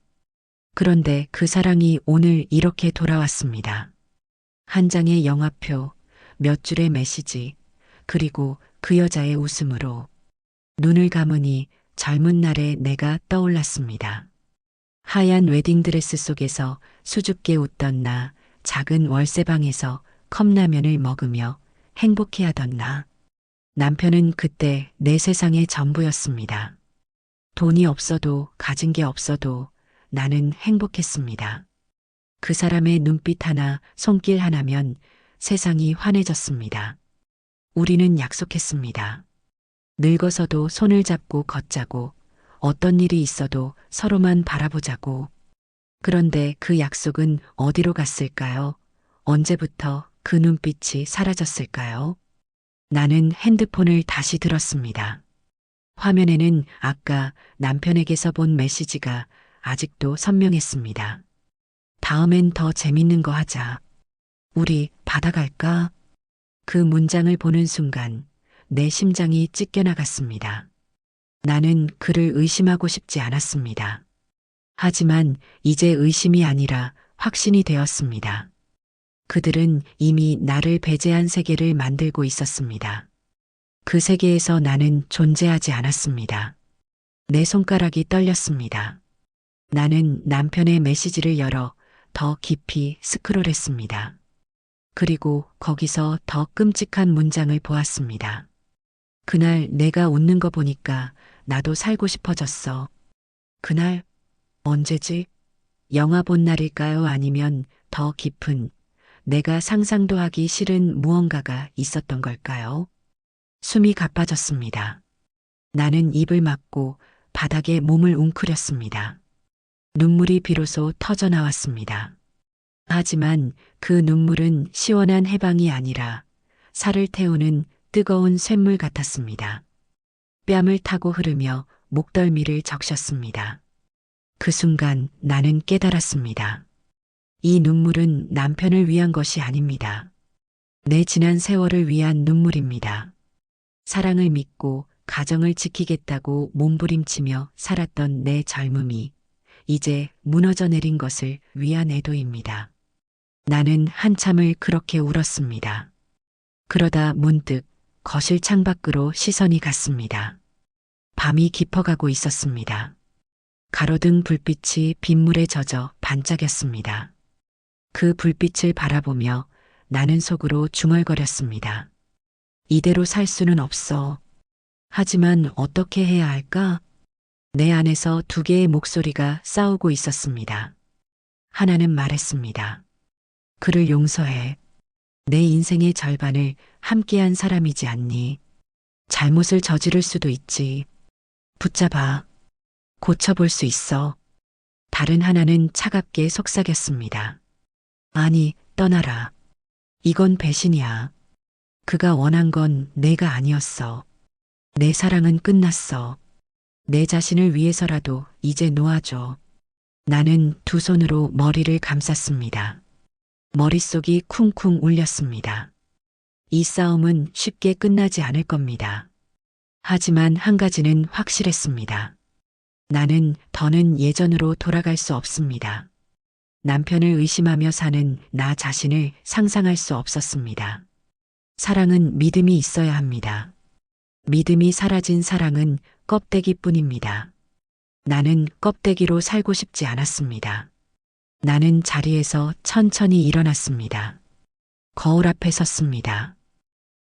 그런데 그 사랑이 오늘 이렇게 돌아왔습니다. 한 장의 영화표, 몇 줄의 메시지, 그리고 그 여자의 웃음으로 눈을 감으니 젊은 날의 내가 떠올랐습니다. 하얀 웨딩드레스 속에서 수줍게 웃던 나, 작은 월세방에서 컵라면을 먹으며 행복해하던 나. 남편은 그때 내 세상의 전부였습니다. 돈이 없어도 가진 게 없어도 나는 행복했습니다. 그 사람의 눈빛 하나, 손길 하나면 세상이 환해졌습니다. 우리는 약속했습니다. 늙어서도 손을 잡고 걷자고, 어떤 일이 있어도 서로만 바라보자고. 그런데 그 약속은 어디로 갔을까요? 언제부터 그 눈빛이 사라졌을까요? 나는 핸드폰을 다시 들었습니다. 화면에는 아까 남편에게서 본 메시지가 아직도 선명했습니다. 다음엔 더 재밌는 거 하자. 우리 바다 갈까? 그 문장을 보는 순간 내 심장이 찢겨나갔습니다. 나는 그를 의심하고 싶지 않았습니다. 하지만 이제 의심이 아니라 확신이 되었습니다. 그들은 이미 나를 배제한 세계를 만들고 있었습니다. 그 세계에서 나는 존재하지 않았습니다. 내 손가락이 떨렸습니다. 나는 남편의 메시지를 열어 더 깊이 스크롤했습니다. 그리고 거기서 더 끔찍한 문장을 보았습니다. 그날 내가 웃는 거 보니까 나도 살고 싶어졌어. 그날 언제지? 영화 본 날일까요? 아니면 더 깊은 내가 상상도 하기 싫은 무언가가 있었던 걸까요? 숨이 가빠졌습니다. 나는 입을 막고 바닥에 몸을 웅크렸습니다. 눈물이 비로소 터져 나왔습니다. 하지만 그 눈물은 시원한 해방이 아니라 살을 태우는 뜨거운 쇳물 같았습니다. 뺨을 타고 흐르며 목덜미를 적셨습니다. 그 순간 나는 깨달았습니다. 이 눈물은 남편을 위한 것이 아닙니다. 내 지난 세월을 위한 눈물입니다. 사랑을 믿고 가정을 지키겠다고 몸부림치며 살았던 내 젊음이 이제 무너져 내린 것을 위한 애도입니다. 나는 한참을 그렇게 울었습니다. 그러다 문득 거실 창밖으로 시선이 갔습니다. 밤이 깊어가고 있었습니다. 가로등 불빛이 빗물에 젖어 반짝였습니다. 그 불빛을 바라보며 나는 속으로 중얼거렸습니다. 이대로 살 수는 없어. 하지만 어떻게 해야 할까? 내 안에서 두 개의 목소리가 싸우고 있었습니다. 하나는 말했습니다. 그를 용서해. 내 인생의 절반을 함께한 사람이지 않니? 잘못을 저지를 수도 있지. 붙잡아. 고쳐볼 수 있어. 다른 하나는 차갑게 속삭였습니다. 아니, 떠나라. 이건 배신이야. 그가 원한 건 내가 아니었어. 내 사랑은 끝났어. 내 자신을 위해서라도 이제 놓아줘. 나는 두 손으로 머리를 감쌌습니다. 머릿속이 쿵쿵 울렸습니다. 이 싸움은 쉽게 끝나지 않을 겁니다. 하지만 한 가지는 확실했습니다. 나는 더는 예전으로 돌아갈 수 없습니다. 남편을 의심하며 사는 나 자신을 상상할 수 없었습니다. 사랑은 믿음이 있어야 합니다. 믿음이 사라진 사랑은 껍데기뿐입니다. 나는 껍데기로 살고 싶지 않았습니다. 나는 자리에서 천천히 일어났습니다. 거울 앞에 섰습니다.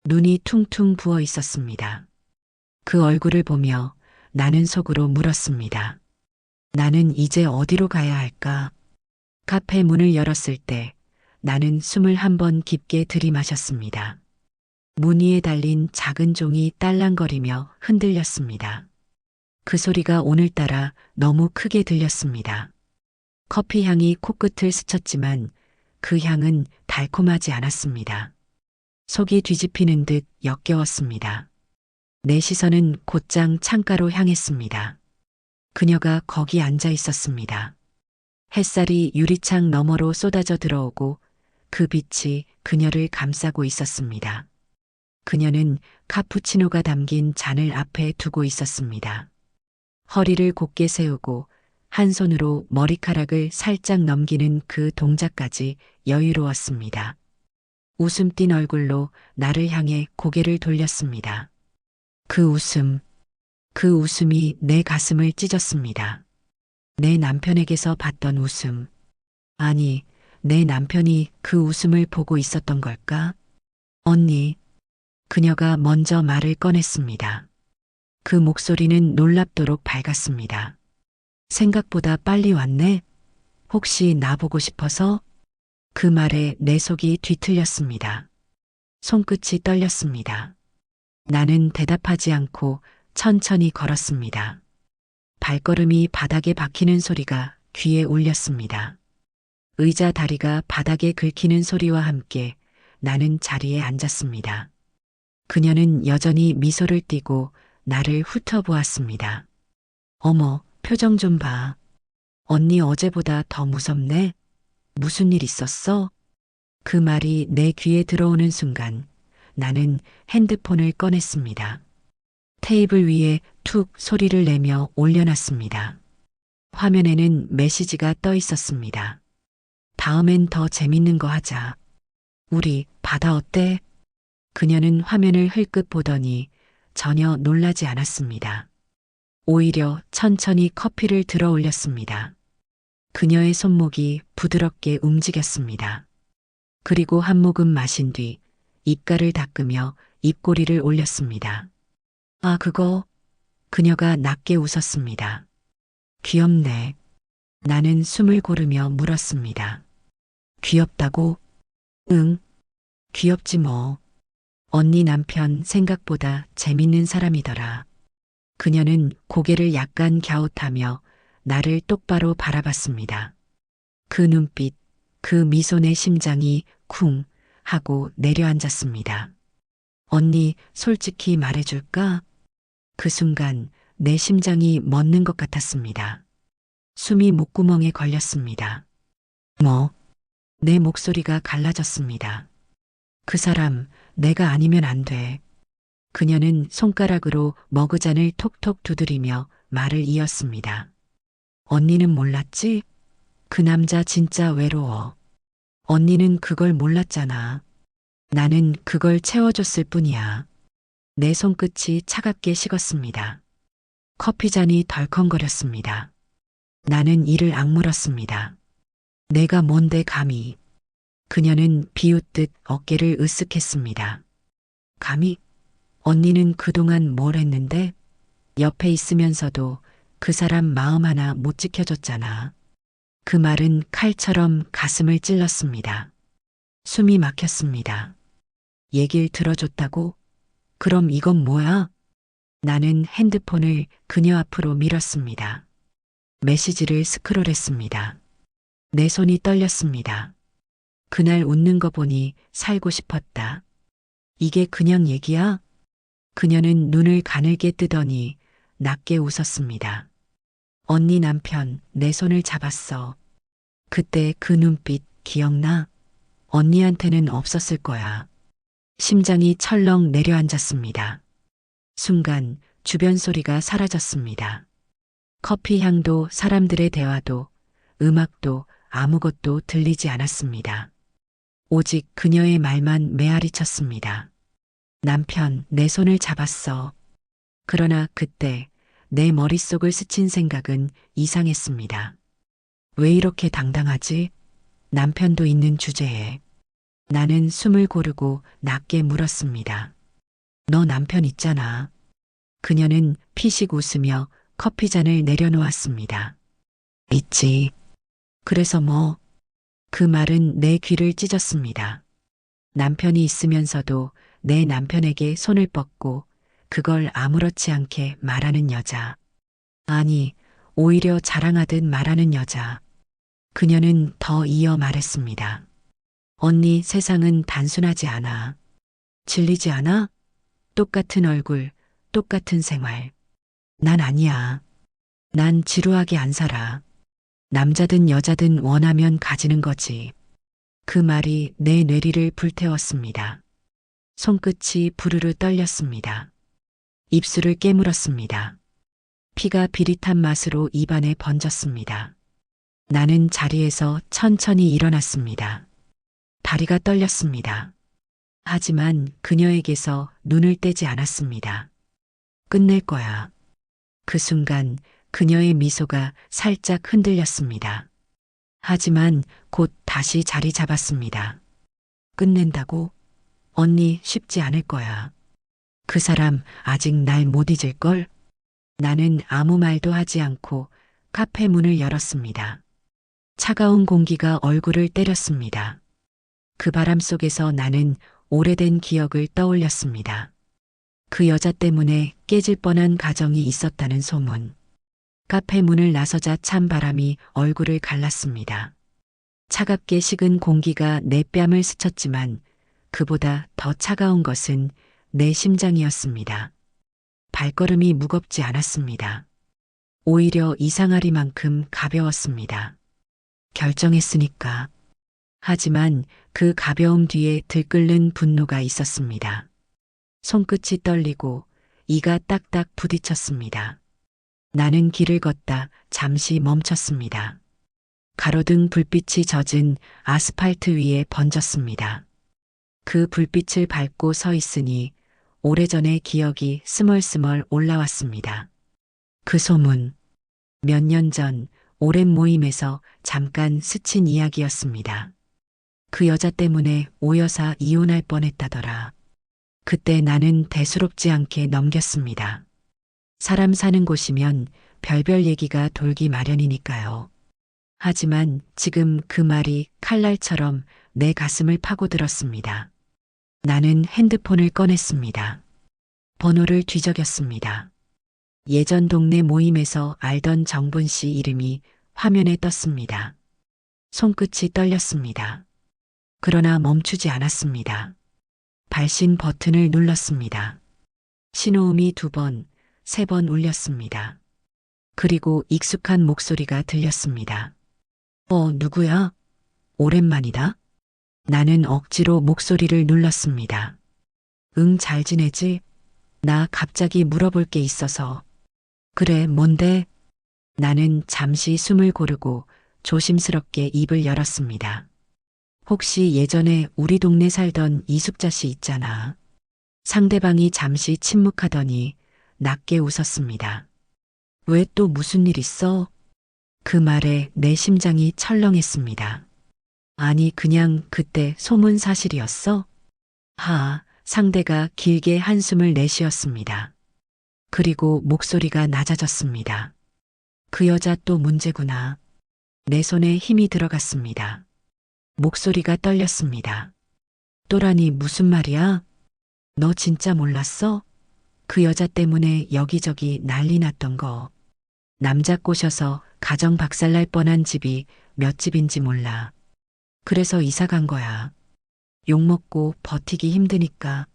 눈이 퉁퉁 부어 있었습니다. 그 얼굴을 보며 나는 속으로 물었습니다. 나는 이제 어디로 가야 할까? 카페 문을 열었을 때 나는 숨을 한 번 깊게 들이마셨습니다. 문 위에 달린 작은 종이 딸랑거리며 흔들렸습니다. 그 소리가 오늘따라 너무 크게 들렸습니다. 커피 향이 코끝을 스쳤지만 그 향은 달콤하지 않았습니다. 속이 뒤집히는 듯 역겨웠습니다. 내 시선은 곧장 창가로 향했습니다. 그녀가 거기 앉아 있었습니다. 햇살이 유리창 너머로 쏟아져 들어오고 그 빛이 그녀를 감싸고 있었습니다. 그녀는 카푸치노가 담긴 잔을 앞에 두고 있었습니다. 허리를 곧게 세우고 한 손으로 머리카락을 살짝 넘기는 그 동작까지 여유로웠습니다. 웃음 띤 얼굴로 나를 향해 고개를 돌렸습니다. 그 웃음이 내 가슴을 찢었습니다. 내 남편에게서 봤던 웃음. 아니, 내 남편이 그 웃음을 보고 있었던 걸까? 언니, 그녀가 먼저 말을 꺼냈습니다. 그 목소리는 놀랍도록 밝았습니다. 생각보다 빨리 왔네? 혹시 나보고 싶어서? 그 말에 내 속이 뒤틀렸습니다. 손끝이 떨렸습니다. 나는 대답하지 않고 천천히 걸었습니다. 발걸음이 바닥에 박히는 소리가 귀에 울렸습니다. 의자 다리가 바닥에 긁히는 소리와 함께 나는 자리에 앉았습니다. 그녀는 여전히 미소를 띠고 나를 훑어보았습니다. 어머, 표정 좀 봐. 언니 어제보다 더 무섭네? 무슨 일 있었어? 그 말이 내 귀에 들어오는 순간 나는 핸드폰을 꺼냈습니다. 테이블 위에 툭 소리를 내며 올려놨습니다. 화면에는 메시지가 떠 있었습니다. 다음엔 더 재밌는 거 하자. 우리 바다 어때? 그녀는 화면을 흘끗 보더니 전혀 놀라지 않았습니다. 오히려 천천히 커피를 들어 올렸습니다. 그녀의 손목이 부드럽게 움직였습니다. 그리고 한 모금 마신 뒤 입가를 닦으며 입꼬리를 올렸습니다. 아, 그거? 그녀가 낮게 웃었습니다. 귀엽네. 나는 숨을 고르며 물었습니다. 귀엽다고? 응, 귀엽지 뭐. 언니 남편 생각보다 재밌는 사람이더라. 그녀는 고개를 약간 갸웃하며 나를 똑바로 바라봤습니다. 그 눈빛, 그 미소 내 심장이 쿵 하고 내려앉았습니다. 언니, 솔직히 말해줄까? 그 순간 내 심장이 멎는 것 같았습니다. 숨이 목구멍에 걸렸습니다. 뭐? 내 목소리가 갈라졌습니다. 그 사람, 내가 아니면 안 돼. 그녀는 손가락으로 머그잔을 톡톡 두드리며 말을 이었습니다. 언니는 몰랐지? 그 남자 진짜 외로워. 언니는 그걸 몰랐잖아. 나는 그걸 채워줬을 뿐이야. 내 손끝이 차갑게 식었습니다. 커피잔이 덜컹거렸습니다. 나는 이를 악물었습니다. 내가 뭔데 감히. 그녀는 비웃듯 어깨를 으쓱했습니다. 감히? 언니는 그동안 뭘 했는데? 옆에 있으면서도 그 사람 마음 하나 못 지켜줬잖아. 그 말은 칼처럼 가슴을 찔렀습니다. 숨이 막혔습니다. 얘길 들어줬다고? 그럼 이건 뭐야? 나는 핸드폰을 그녀 앞으로 밀었습니다. 메시지를 스크롤했습니다. 내 손이 떨렸습니다. 그날 웃는 거 보니 살고 싶었다. 이게 그냥 얘기야? 그녀는 눈을 가늘게 뜨더니 낮게 웃었습니다. 언니 남편 내 손을 잡았어. 그때 그 눈빛 기억나? 언니한테는 없었을 거야. 심장이 철렁 내려앉았습니다. 순간 주변 소리가 사라졌습니다. 커피 향도 사람들의 대화도 음악도 아무것도 들리지 않았습니다. 오직 그녀의 말만 메아리 쳤습니다. 남편, 내 손을 잡았어. 그러나 그때 내 머릿속을 스친 생각은 이상했습니다. 왜 이렇게 당당하지? 남편도 있는 주제에. 나는 숨을 고르고 낮게 물었습니다. 너 남편 있잖아. 그녀는 피식 웃으며 커피잔을 내려놓았습니다. 있지. 그래서 뭐? 그 말은 내 귀를 찢었습니다. 남편이 있으면서도 내 남편에게 손을 뻗고 그걸 아무렇지 않게 말하는 여자. 아니, 오히려 자랑하듯 말하는 여자. 그녀는 더 이어 말했습니다. 언니, 세상은 단순하지 않아. 질리지 않아? 똑같은 얼굴, 똑같은 생활. 난 아니야. 난 지루하게 안 살아. 남자든 여자든 원하면 가지는 거지. 그 말이 내 뇌리를 불태웠습니다. 손끝이 부르르 떨렸습니다. 입술을 깨물었습니다. 피가 비릿한 맛으로 입안에 번졌습니다. 나는 자리에서 천천히 일어났습니다. 다리가 떨렸습니다. 하지만 그녀에게서 눈을 떼지 않았습니다. 끝낼 거야. 그 순간 그녀의 미소가 살짝 흔들렸습니다. 하지만 곧 다시 자리 잡았습니다. 끝낸다고? 언니, 쉽지 않을 거야. 그 사람 아직 날 못 잊을걸? 나는 아무 말도 하지 않고 카페 문을 열었습니다. 차가운 공기가 얼굴을 때렸습니다. 그 바람 속에서 나는 오래된 기억을 떠올렸습니다. 그 여자 때문에 깨질 뻔한 가정이 있었다는 소문. 카페 문을 나서자 찬 바람이 얼굴을 갈랐습니다. 차갑게 식은 공기가 내 뺨을 스쳤지만 그보다 더 차가운 것은 내 심장이었습니다. 발걸음이 무겁지 않았습니다. 오히려 이상하리만큼 가벼웠습니다. 결정했으니까. 하지만 그 가벼움 뒤에 들끓는 분노가 있었습니다. 손끝이 떨리고 이가 딱딱 부딪혔습니다. 나는 길을 걷다 잠시 멈췄습니다. 가로등 불빛이 젖은 아스팔트 위에 번졌습니다. 그 불빛을 밟고 서 있으니 오래전의 기억이 스멀스멀 올라왔습니다. 그 소문, 몇 년 전 오랜 모임에서 잠깐 스친 이야기였습니다. 그 여자 때문에 오여사 이혼할 뻔했다더라. 그때 나는 대수롭지 않게 넘겼습니다. 사람 사는 곳이면 별별 얘기가 돌기 마련이니까요. 하지만 지금 그 말이 칼날처럼 내 가슴을 파고들었습니다. 나는 핸드폰을 꺼냈습니다. 번호를 뒤적였습니다. 예전 동네 모임에서 알던 정분 씨 이름이 화면에 떴습니다. 손끝이 떨렸습니다. 그러나 멈추지 않았습니다. 발신 버튼을 눌렀습니다. 신호음이 2번, 3번 울렸습니다. 그리고 익숙한 목소리가 들렸습니다. 누구야? 오랜만이다. 나는 억지로 목소리를 눌렀습니다. 응, 잘 지내지? 나 갑자기 물어볼 게 있어서. 그래, 뭔데? 나는 잠시 숨을 고르고 조심스럽게 입을 열었습니다. 혹시 예전에 우리 동네 살던 이숙자 씨 있잖아. 상대방이 잠시 침묵하더니 낮게 웃었습니다. 왜 또 무슨 일 있어? 그 말에 내 심장이 철렁했습니다. 아니, 그냥 그때 소문 사실이었어? 상대가 길게 한숨을 내쉬었습니다. 그리고 목소리가 낮아졌습니다. 그 여자 또 문제구나. 내 손에 힘이 들어갔습니다. 목소리가 떨렸습니다. 또라니, 무슨 말이야? 너 진짜 몰랐어? 그 여자 때문에 여기저기 난리 났던 거. 남자 꼬셔서 가정 박살날 뻔한 집이 몇 집인지 몰라. 그래서 이사 간 거야. 욕먹고 버티기 힘드니까.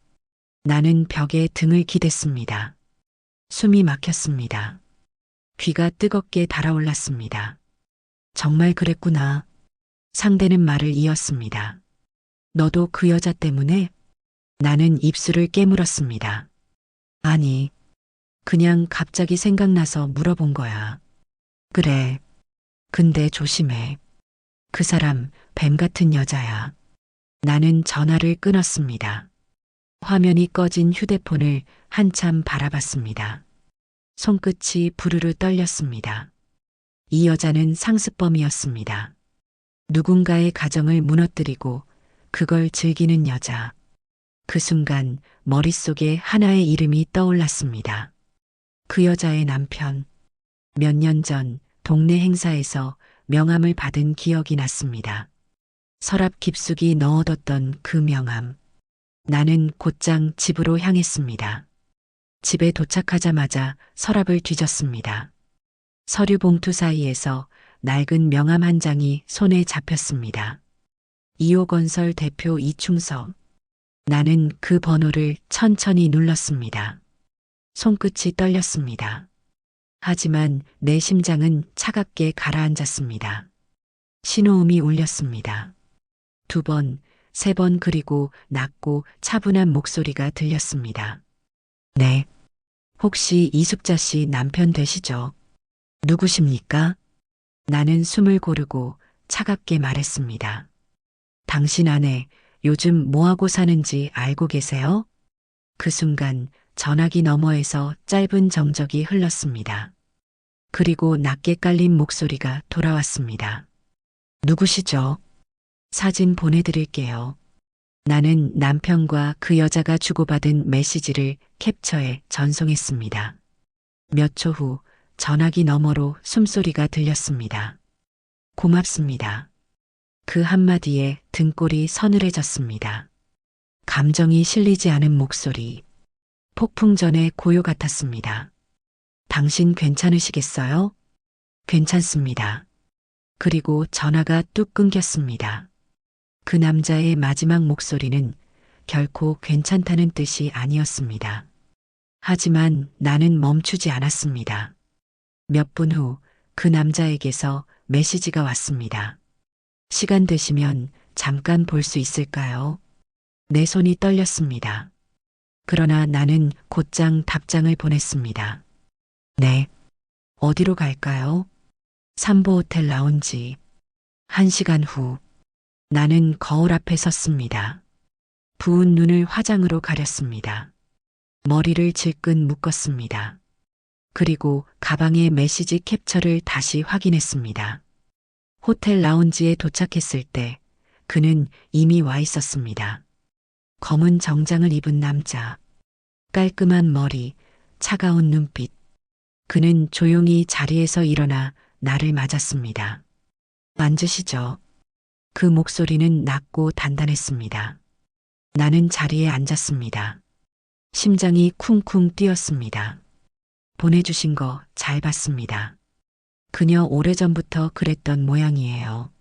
나는 벽에 등을 기댔습니다. 숨이 막혔습니다. 귀가 뜨겁게 달아올랐습니다. 정말 그랬구나. 상대는 말을 이었습니다. 너도 그 여자 때문에? 나는 입술을 깨물었습니다. 아니, 그냥 갑자기 생각나서 물어본 거야. 그래. 근데 조심해. 그 사람 뱀 같은 여자야. 나는 전화를 끊었습니다. 화면이 꺼진 휴대폰을 한참 바라봤습니다. 손끝이 부르르 떨렸습니다. 이 여자는 상습범이었습니다. 누군가의 가정을 무너뜨리고 그걸 즐기는 여자. 그 순간 머릿속에 하나의 이름이 떠올랐습니다. 그 여자의 남편. 몇 년 전 동네 행사에서 명함을 받은 기억이 났습니다. 서랍 깊숙이 넣어뒀던 그 명함. 나는 곧장 집으로 향했습니다. 집에 도착하자마자 서랍을 뒤졌습니다. 서류 봉투 사이에서 낡은 명함 한 장이 손에 잡혔습니다. 2호건설 대표 이충석. 나는 그 번호를 천천히 눌렀습니다. 손끝이 떨렸습니다. 하지만 내 심장은 차갑게 가라앉았습니다. 신호음이 울렸습니다. 2번, 3번 그리고 낮고 차분한 목소리가 들렸습니다. 네. 혹시 이숙자 씨 남편 되시죠? 누구십니까? 나는 숨을 고르고 차갑게 말했습니다. 당신 아내 요즘 뭐하고 사는지 알고 계세요? 그 순간 전화기 너머에서 짧은 정적이 흘렀습니다. 그리고 낮게 깔린 목소리가 돌아왔습니다. 누구시죠? 사진 보내드릴게요. 나는 남편과 그 여자가 주고받은 메시지를 캡처해 전송했습니다. 몇 초 후 전화기 너머로 숨소리가 들렸습니다. 고맙습니다. 그 한마디에 등골이 서늘해졌습니다. 감정이 실리지 않은 목소리. 폭풍 전의 고요 같았습니다. 당신 괜찮으시겠어요? 괜찮습니다. 그리고 전화가 뚝 끊겼습니다. 그 남자의 마지막 목소리는 결코 괜찮다는 뜻이 아니었습니다. 하지만 나는 멈추지 않았습니다. 몇 분 후 그 남자에게서 메시지가 왔습니다. 시간 되시면 잠깐 볼 수 있을까요? 내 손이 떨렸습니다. 그러나 나는 곧장 답장을 보냈습니다. 네. 어디로 갈까요? 삼보 호텔 라운지. 1시간 후. 나는 거울 앞에 섰습니다. 부은 눈을 화장으로 가렸습니다. 머리를 질끈 묶었습니다. 그리고 가방의 메시지 캡처를 다시 확인했습니다. 호텔 라운지에 도착했을 때 그는 이미 와 있었습니다. 검은 정장을 입은 남자, 깔끔한 머리, 차가운 눈빛. 그는 조용히 자리에서 일어나 나를 맞았습니다. 앉으시죠. 그 목소리는 낮고 단단했습니다. 나는 자리에 앉았습니다. 심장이 쿵쿵 뛰었습니다. 보내주신 거 잘 봤습니다. 그녀 오래전부터 그랬던 모양이에요.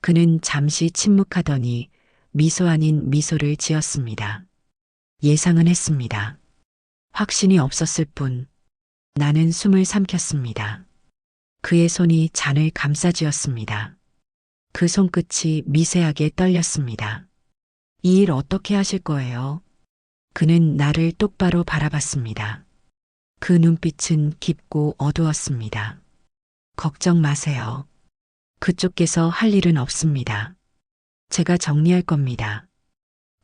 그는 잠시 침묵하더니 미소 아닌 미소를 지었습니다. 예상은 했습니다. 확신이 없었을 뿐. 나는 숨을 삼켰습니다. 그의 손이 잔을 감싸쥐었습니다. 그 손끝이 미세하게 떨렸습니다. 이 일 어떻게 하실 거예요? 그는 나를 똑바로 바라봤습니다. 그 눈빛은 깊고 어두웠습니다. 걱정 마세요. 그쪽께서 할 일은 없습니다. 제가 정리할 겁니다.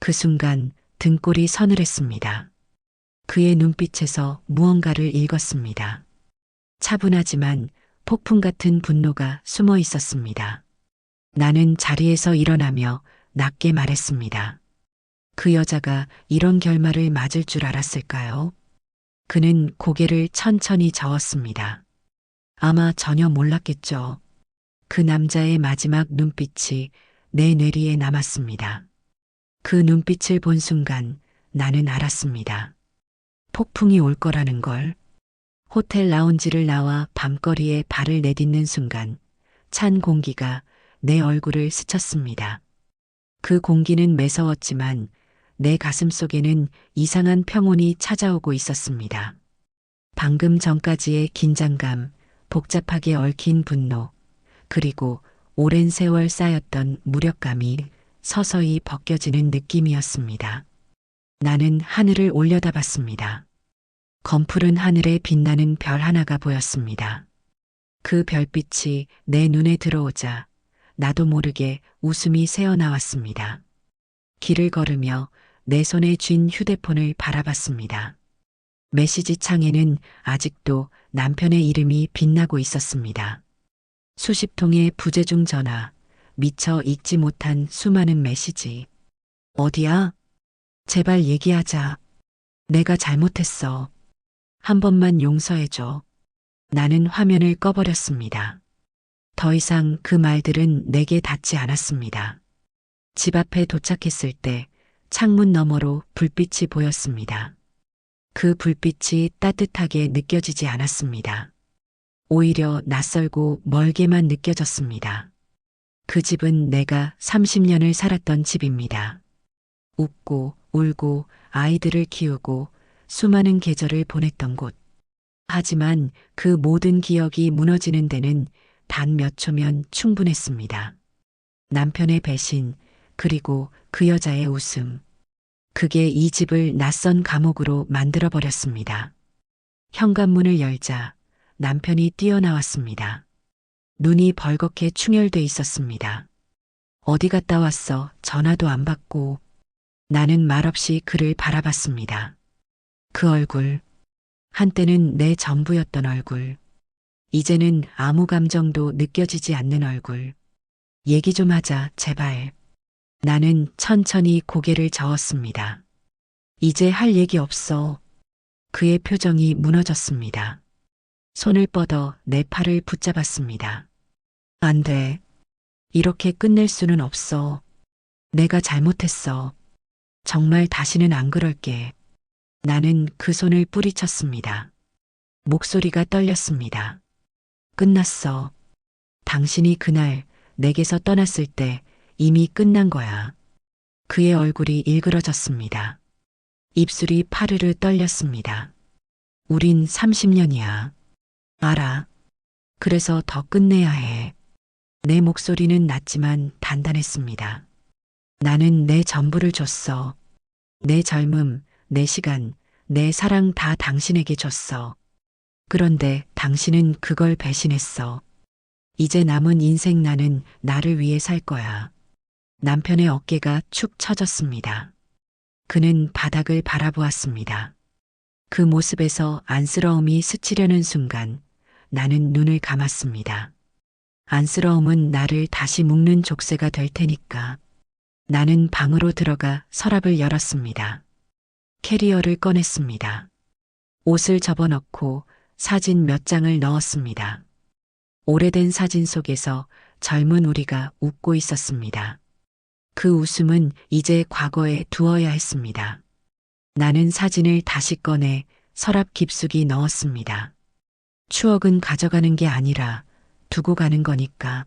그 순간 등골이 서늘했습니다. 그의 눈빛에서 무언가를 읽었습니다. 차분하지만 폭풍 같은 분노가 숨어 있었습니다. 나는 자리에서 일어나며 낮게 말했습니다. 그 여자가 이런 결말을 맞을 줄 알았을까요? 그는 고개를 천천히 저었습니다. 아마 전혀 몰랐겠죠. 그 남자의 마지막 눈빛이 내 뇌리에 남았습니다. 그 눈빛을 본 순간 나는 알았습니다. 폭풍이 올 거라는 걸. 호텔 라운지를 나와 밤거리에 발을 내딛는 순간 찬 공기가 내 얼굴을 스쳤습니다. 그 공기는 매서웠지만 내 가슴 속에는 이상한 평온이 찾아오고 있었습니다. 방금 전까지의 긴장감, 복잡하게 얽힌 분노, 그리고 오랜 세월 쌓였던 무력감이 서서히 벗겨지는 느낌이었습니다. 나는 하늘을 올려다봤습니다. 검푸른 하늘에 빛나는 별 하나가 보였습니다. 그 별빛이 내 눈에 들어오자 나도 모르게 웃음이 새어나왔습니다. 길을 걸으며 내 손에 쥔 휴대폰을 바라봤습니다. 메시지 창에는 아직도 남편의 이름이 빛나고 있었습니다. 수십 통의 부재중 전화, 미처 읽지 못한 수많은 메시지. 어디야? 제발 얘기하자. 내가 잘못했어. 한 번만 용서해줘. 나는 화면을 꺼버렸습니다. 더 이상 그 말들은 내게 닿지 않았습니다. 집 앞에 도착했을 때 창문 너머로 불빛이 보였습니다. 그 불빛이 따뜻하게 느껴지지 않았습니다. 오히려 낯설고 멀게만 느껴졌습니다. 그 집은 내가 30년을 살았던 집입니다. 웃고 울고 아이들을 키우고 수많은 계절을 보냈던 곳. 하지만 그 모든 기억이 무너지는 데는 단 몇 초면 충분했습니다. 남편의 배신, 그리고 그 여자의 웃음. 그게 이 집을 낯선 감옥으로 만들어버렸습니다. 현관문을 열자 남편이 뛰어나왔습니다. 눈이 벌겋게 충혈돼 있었습니다. 어디 갔다 왔어? 전화도 안 받고. 나는 말없이 그를 바라봤습니다. 그 얼굴. 한때는 내 전부였던 얼굴. 이제는 아무 감정도 느껴지지 않는 얼굴. 얘기 좀 하자, 제발. 나는 천천히 고개를 저었습니다. 이제 할 얘기 없어. 그의 표정이 무너졌습니다. 손을 뻗어 내 팔을 붙잡았습니다. 안 돼. 이렇게 끝낼 수는 없어. 내가 잘못했어. 정말 다시는 안 그럴게. 나는 그 손을 뿌리쳤습니다. 목소리가 떨렸습니다. 끝났어. 당신이 그날 내게서 떠났을 때 이미 끝난 거야. 그의 얼굴이 일그러졌습니다. 입술이 파르르 떨렸습니다. 우린 30년이야. 알아. 그래서 더 끝내야 해. 내 목소리는 낮지만 단단했습니다. 나는 내 전부를 줬어. 내 젊음, 내 시간, 내 사랑 다 당신에게 줬어. 그런데 당신은 그걸 배신했어. 이제 남은 인생 나는 나를 위해 살 거야. 남편의 어깨가 축 처졌습니다. 그는 바닥을 바라보았습니다. 그 모습에서 안쓰러움이 스치려는 순간 나는 눈을 감았습니다. 안쓰러움은 나를 다시 묶는 족쇄가 될 테니까. 나는 방으로 들어가 서랍을 열었습니다. 캐리어를 꺼냈습니다. 옷을 접어넣고 사진 몇 장을 넣었습니다. 오래된 사진 속에서 젊은 우리가 웃고 있었습니다. 그 웃음은 이제 과거에 두어야 했습니다. 나는 사진을 다시 꺼내 서랍 깊숙이 넣었습니다. 추억은 가져가는 게 아니라 두고 가는 거니까.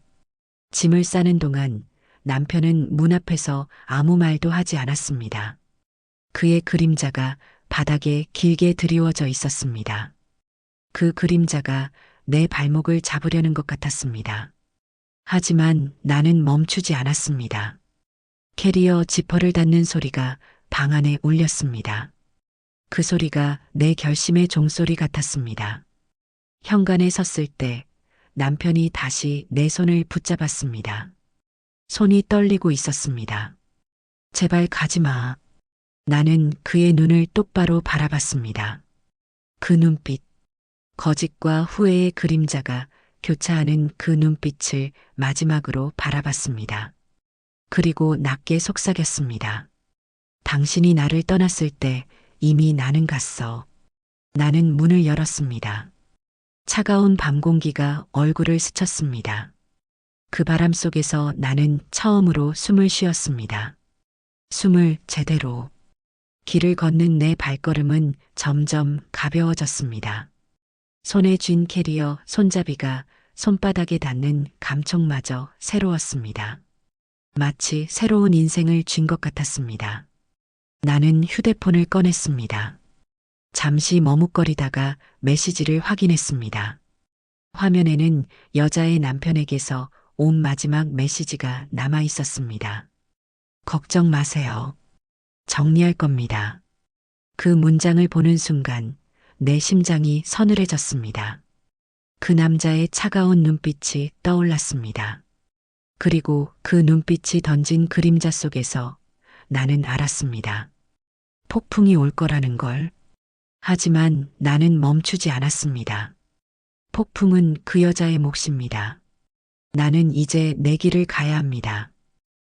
짐을 싸는 동안 남편은 문 앞에서 아무 말도 하지 않았습니다. 그의 그림자가 바닥에 길게 드리워져 있었습니다. 그 그림자가 내 발목을 잡으려는 것 같았습니다. 하지만 나는 멈추지 않았습니다. 캐리어 지퍼를 닫는 소리가 방 안에 울렸습니다. 그 소리가 내 결심의 종소리 같았습니다. 현관에 섰을 때 남편이 다시 내 손을 붙잡았습니다. 손이 떨리고 있었습니다. 제발 가지 마. 나는 그의 눈을 똑바로 바라봤습니다. 그 눈빛, 거짓과 후회의 그림자가 교차하는 그 눈빛을 마지막으로 바라봤습니다. 그리고 낮게 속삭였습니다. 당신이 나를 떠났을 때 이미 나는 갔어. 나는 문을 열었습니다. 차가운 밤 공기가 얼굴을 스쳤습니다. 그 바람 속에서 나는 처음으로 숨을 쉬었습니다. 숨을 제대로. 길을 걷는 내 발걸음은 점점 가벼워졌습니다. 손에 쥔 캐리어 손잡이가 손바닥에 닿는 감촉마저 새로웠습니다. 마치 새로운 인생을 쥔 것 같았습니다. 나는 휴대폰을 꺼냈습니다. 잠시 머뭇거리다가 메시지를 확인했습니다. 화면에는 여자의 남편에게서 온 마지막 메시지가 남아 있었습니다. 걱정 마세요. 정리할 겁니다. 그 문장을 보는 순간 내 심장이 서늘해졌습니다. 그 남자의 차가운 눈빛이 떠올랐습니다. 그리고 그 눈빛이 던진 그림자 속에서 나는 알았습니다. 폭풍이 올 거라는 걸. 하지만 나는 멈추지 않았습니다. 폭풍은 그 여자의 몫입니다. 나는 이제 내 길을 가야 합니다.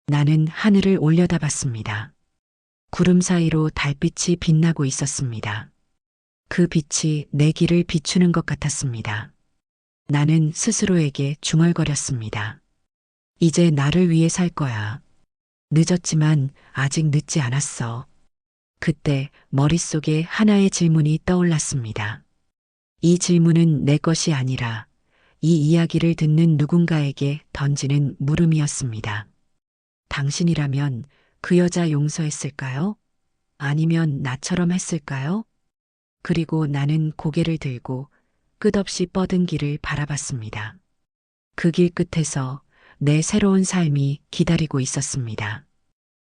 나는 하늘을 올려다봤습니다. 구름 사이로 달빛이 빛나고 있었습니다. 그 빛이 내 길을 비추는 것 같았습니다. 나는 스스로에게 중얼거렸습니다. 이제 나를 위해 살 거야. 늦었지만 아직 늦지 않았어. 그때 머릿속에 하나의 질문이 떠올랐습니다. 이 질문은 내 것이 아니라 이 이야기를 듣는 누군가에게 던지는 물음이었습니다. 당신이라면 그 여자 용서했을까요? 아니면 나처럼 했을까요? 그리고 나는 고개를 들고 끝없이 뻗은 길을 바라봤습니다. 그 길 끝에서 내 새로운 삶이 기다리고 있었습니다.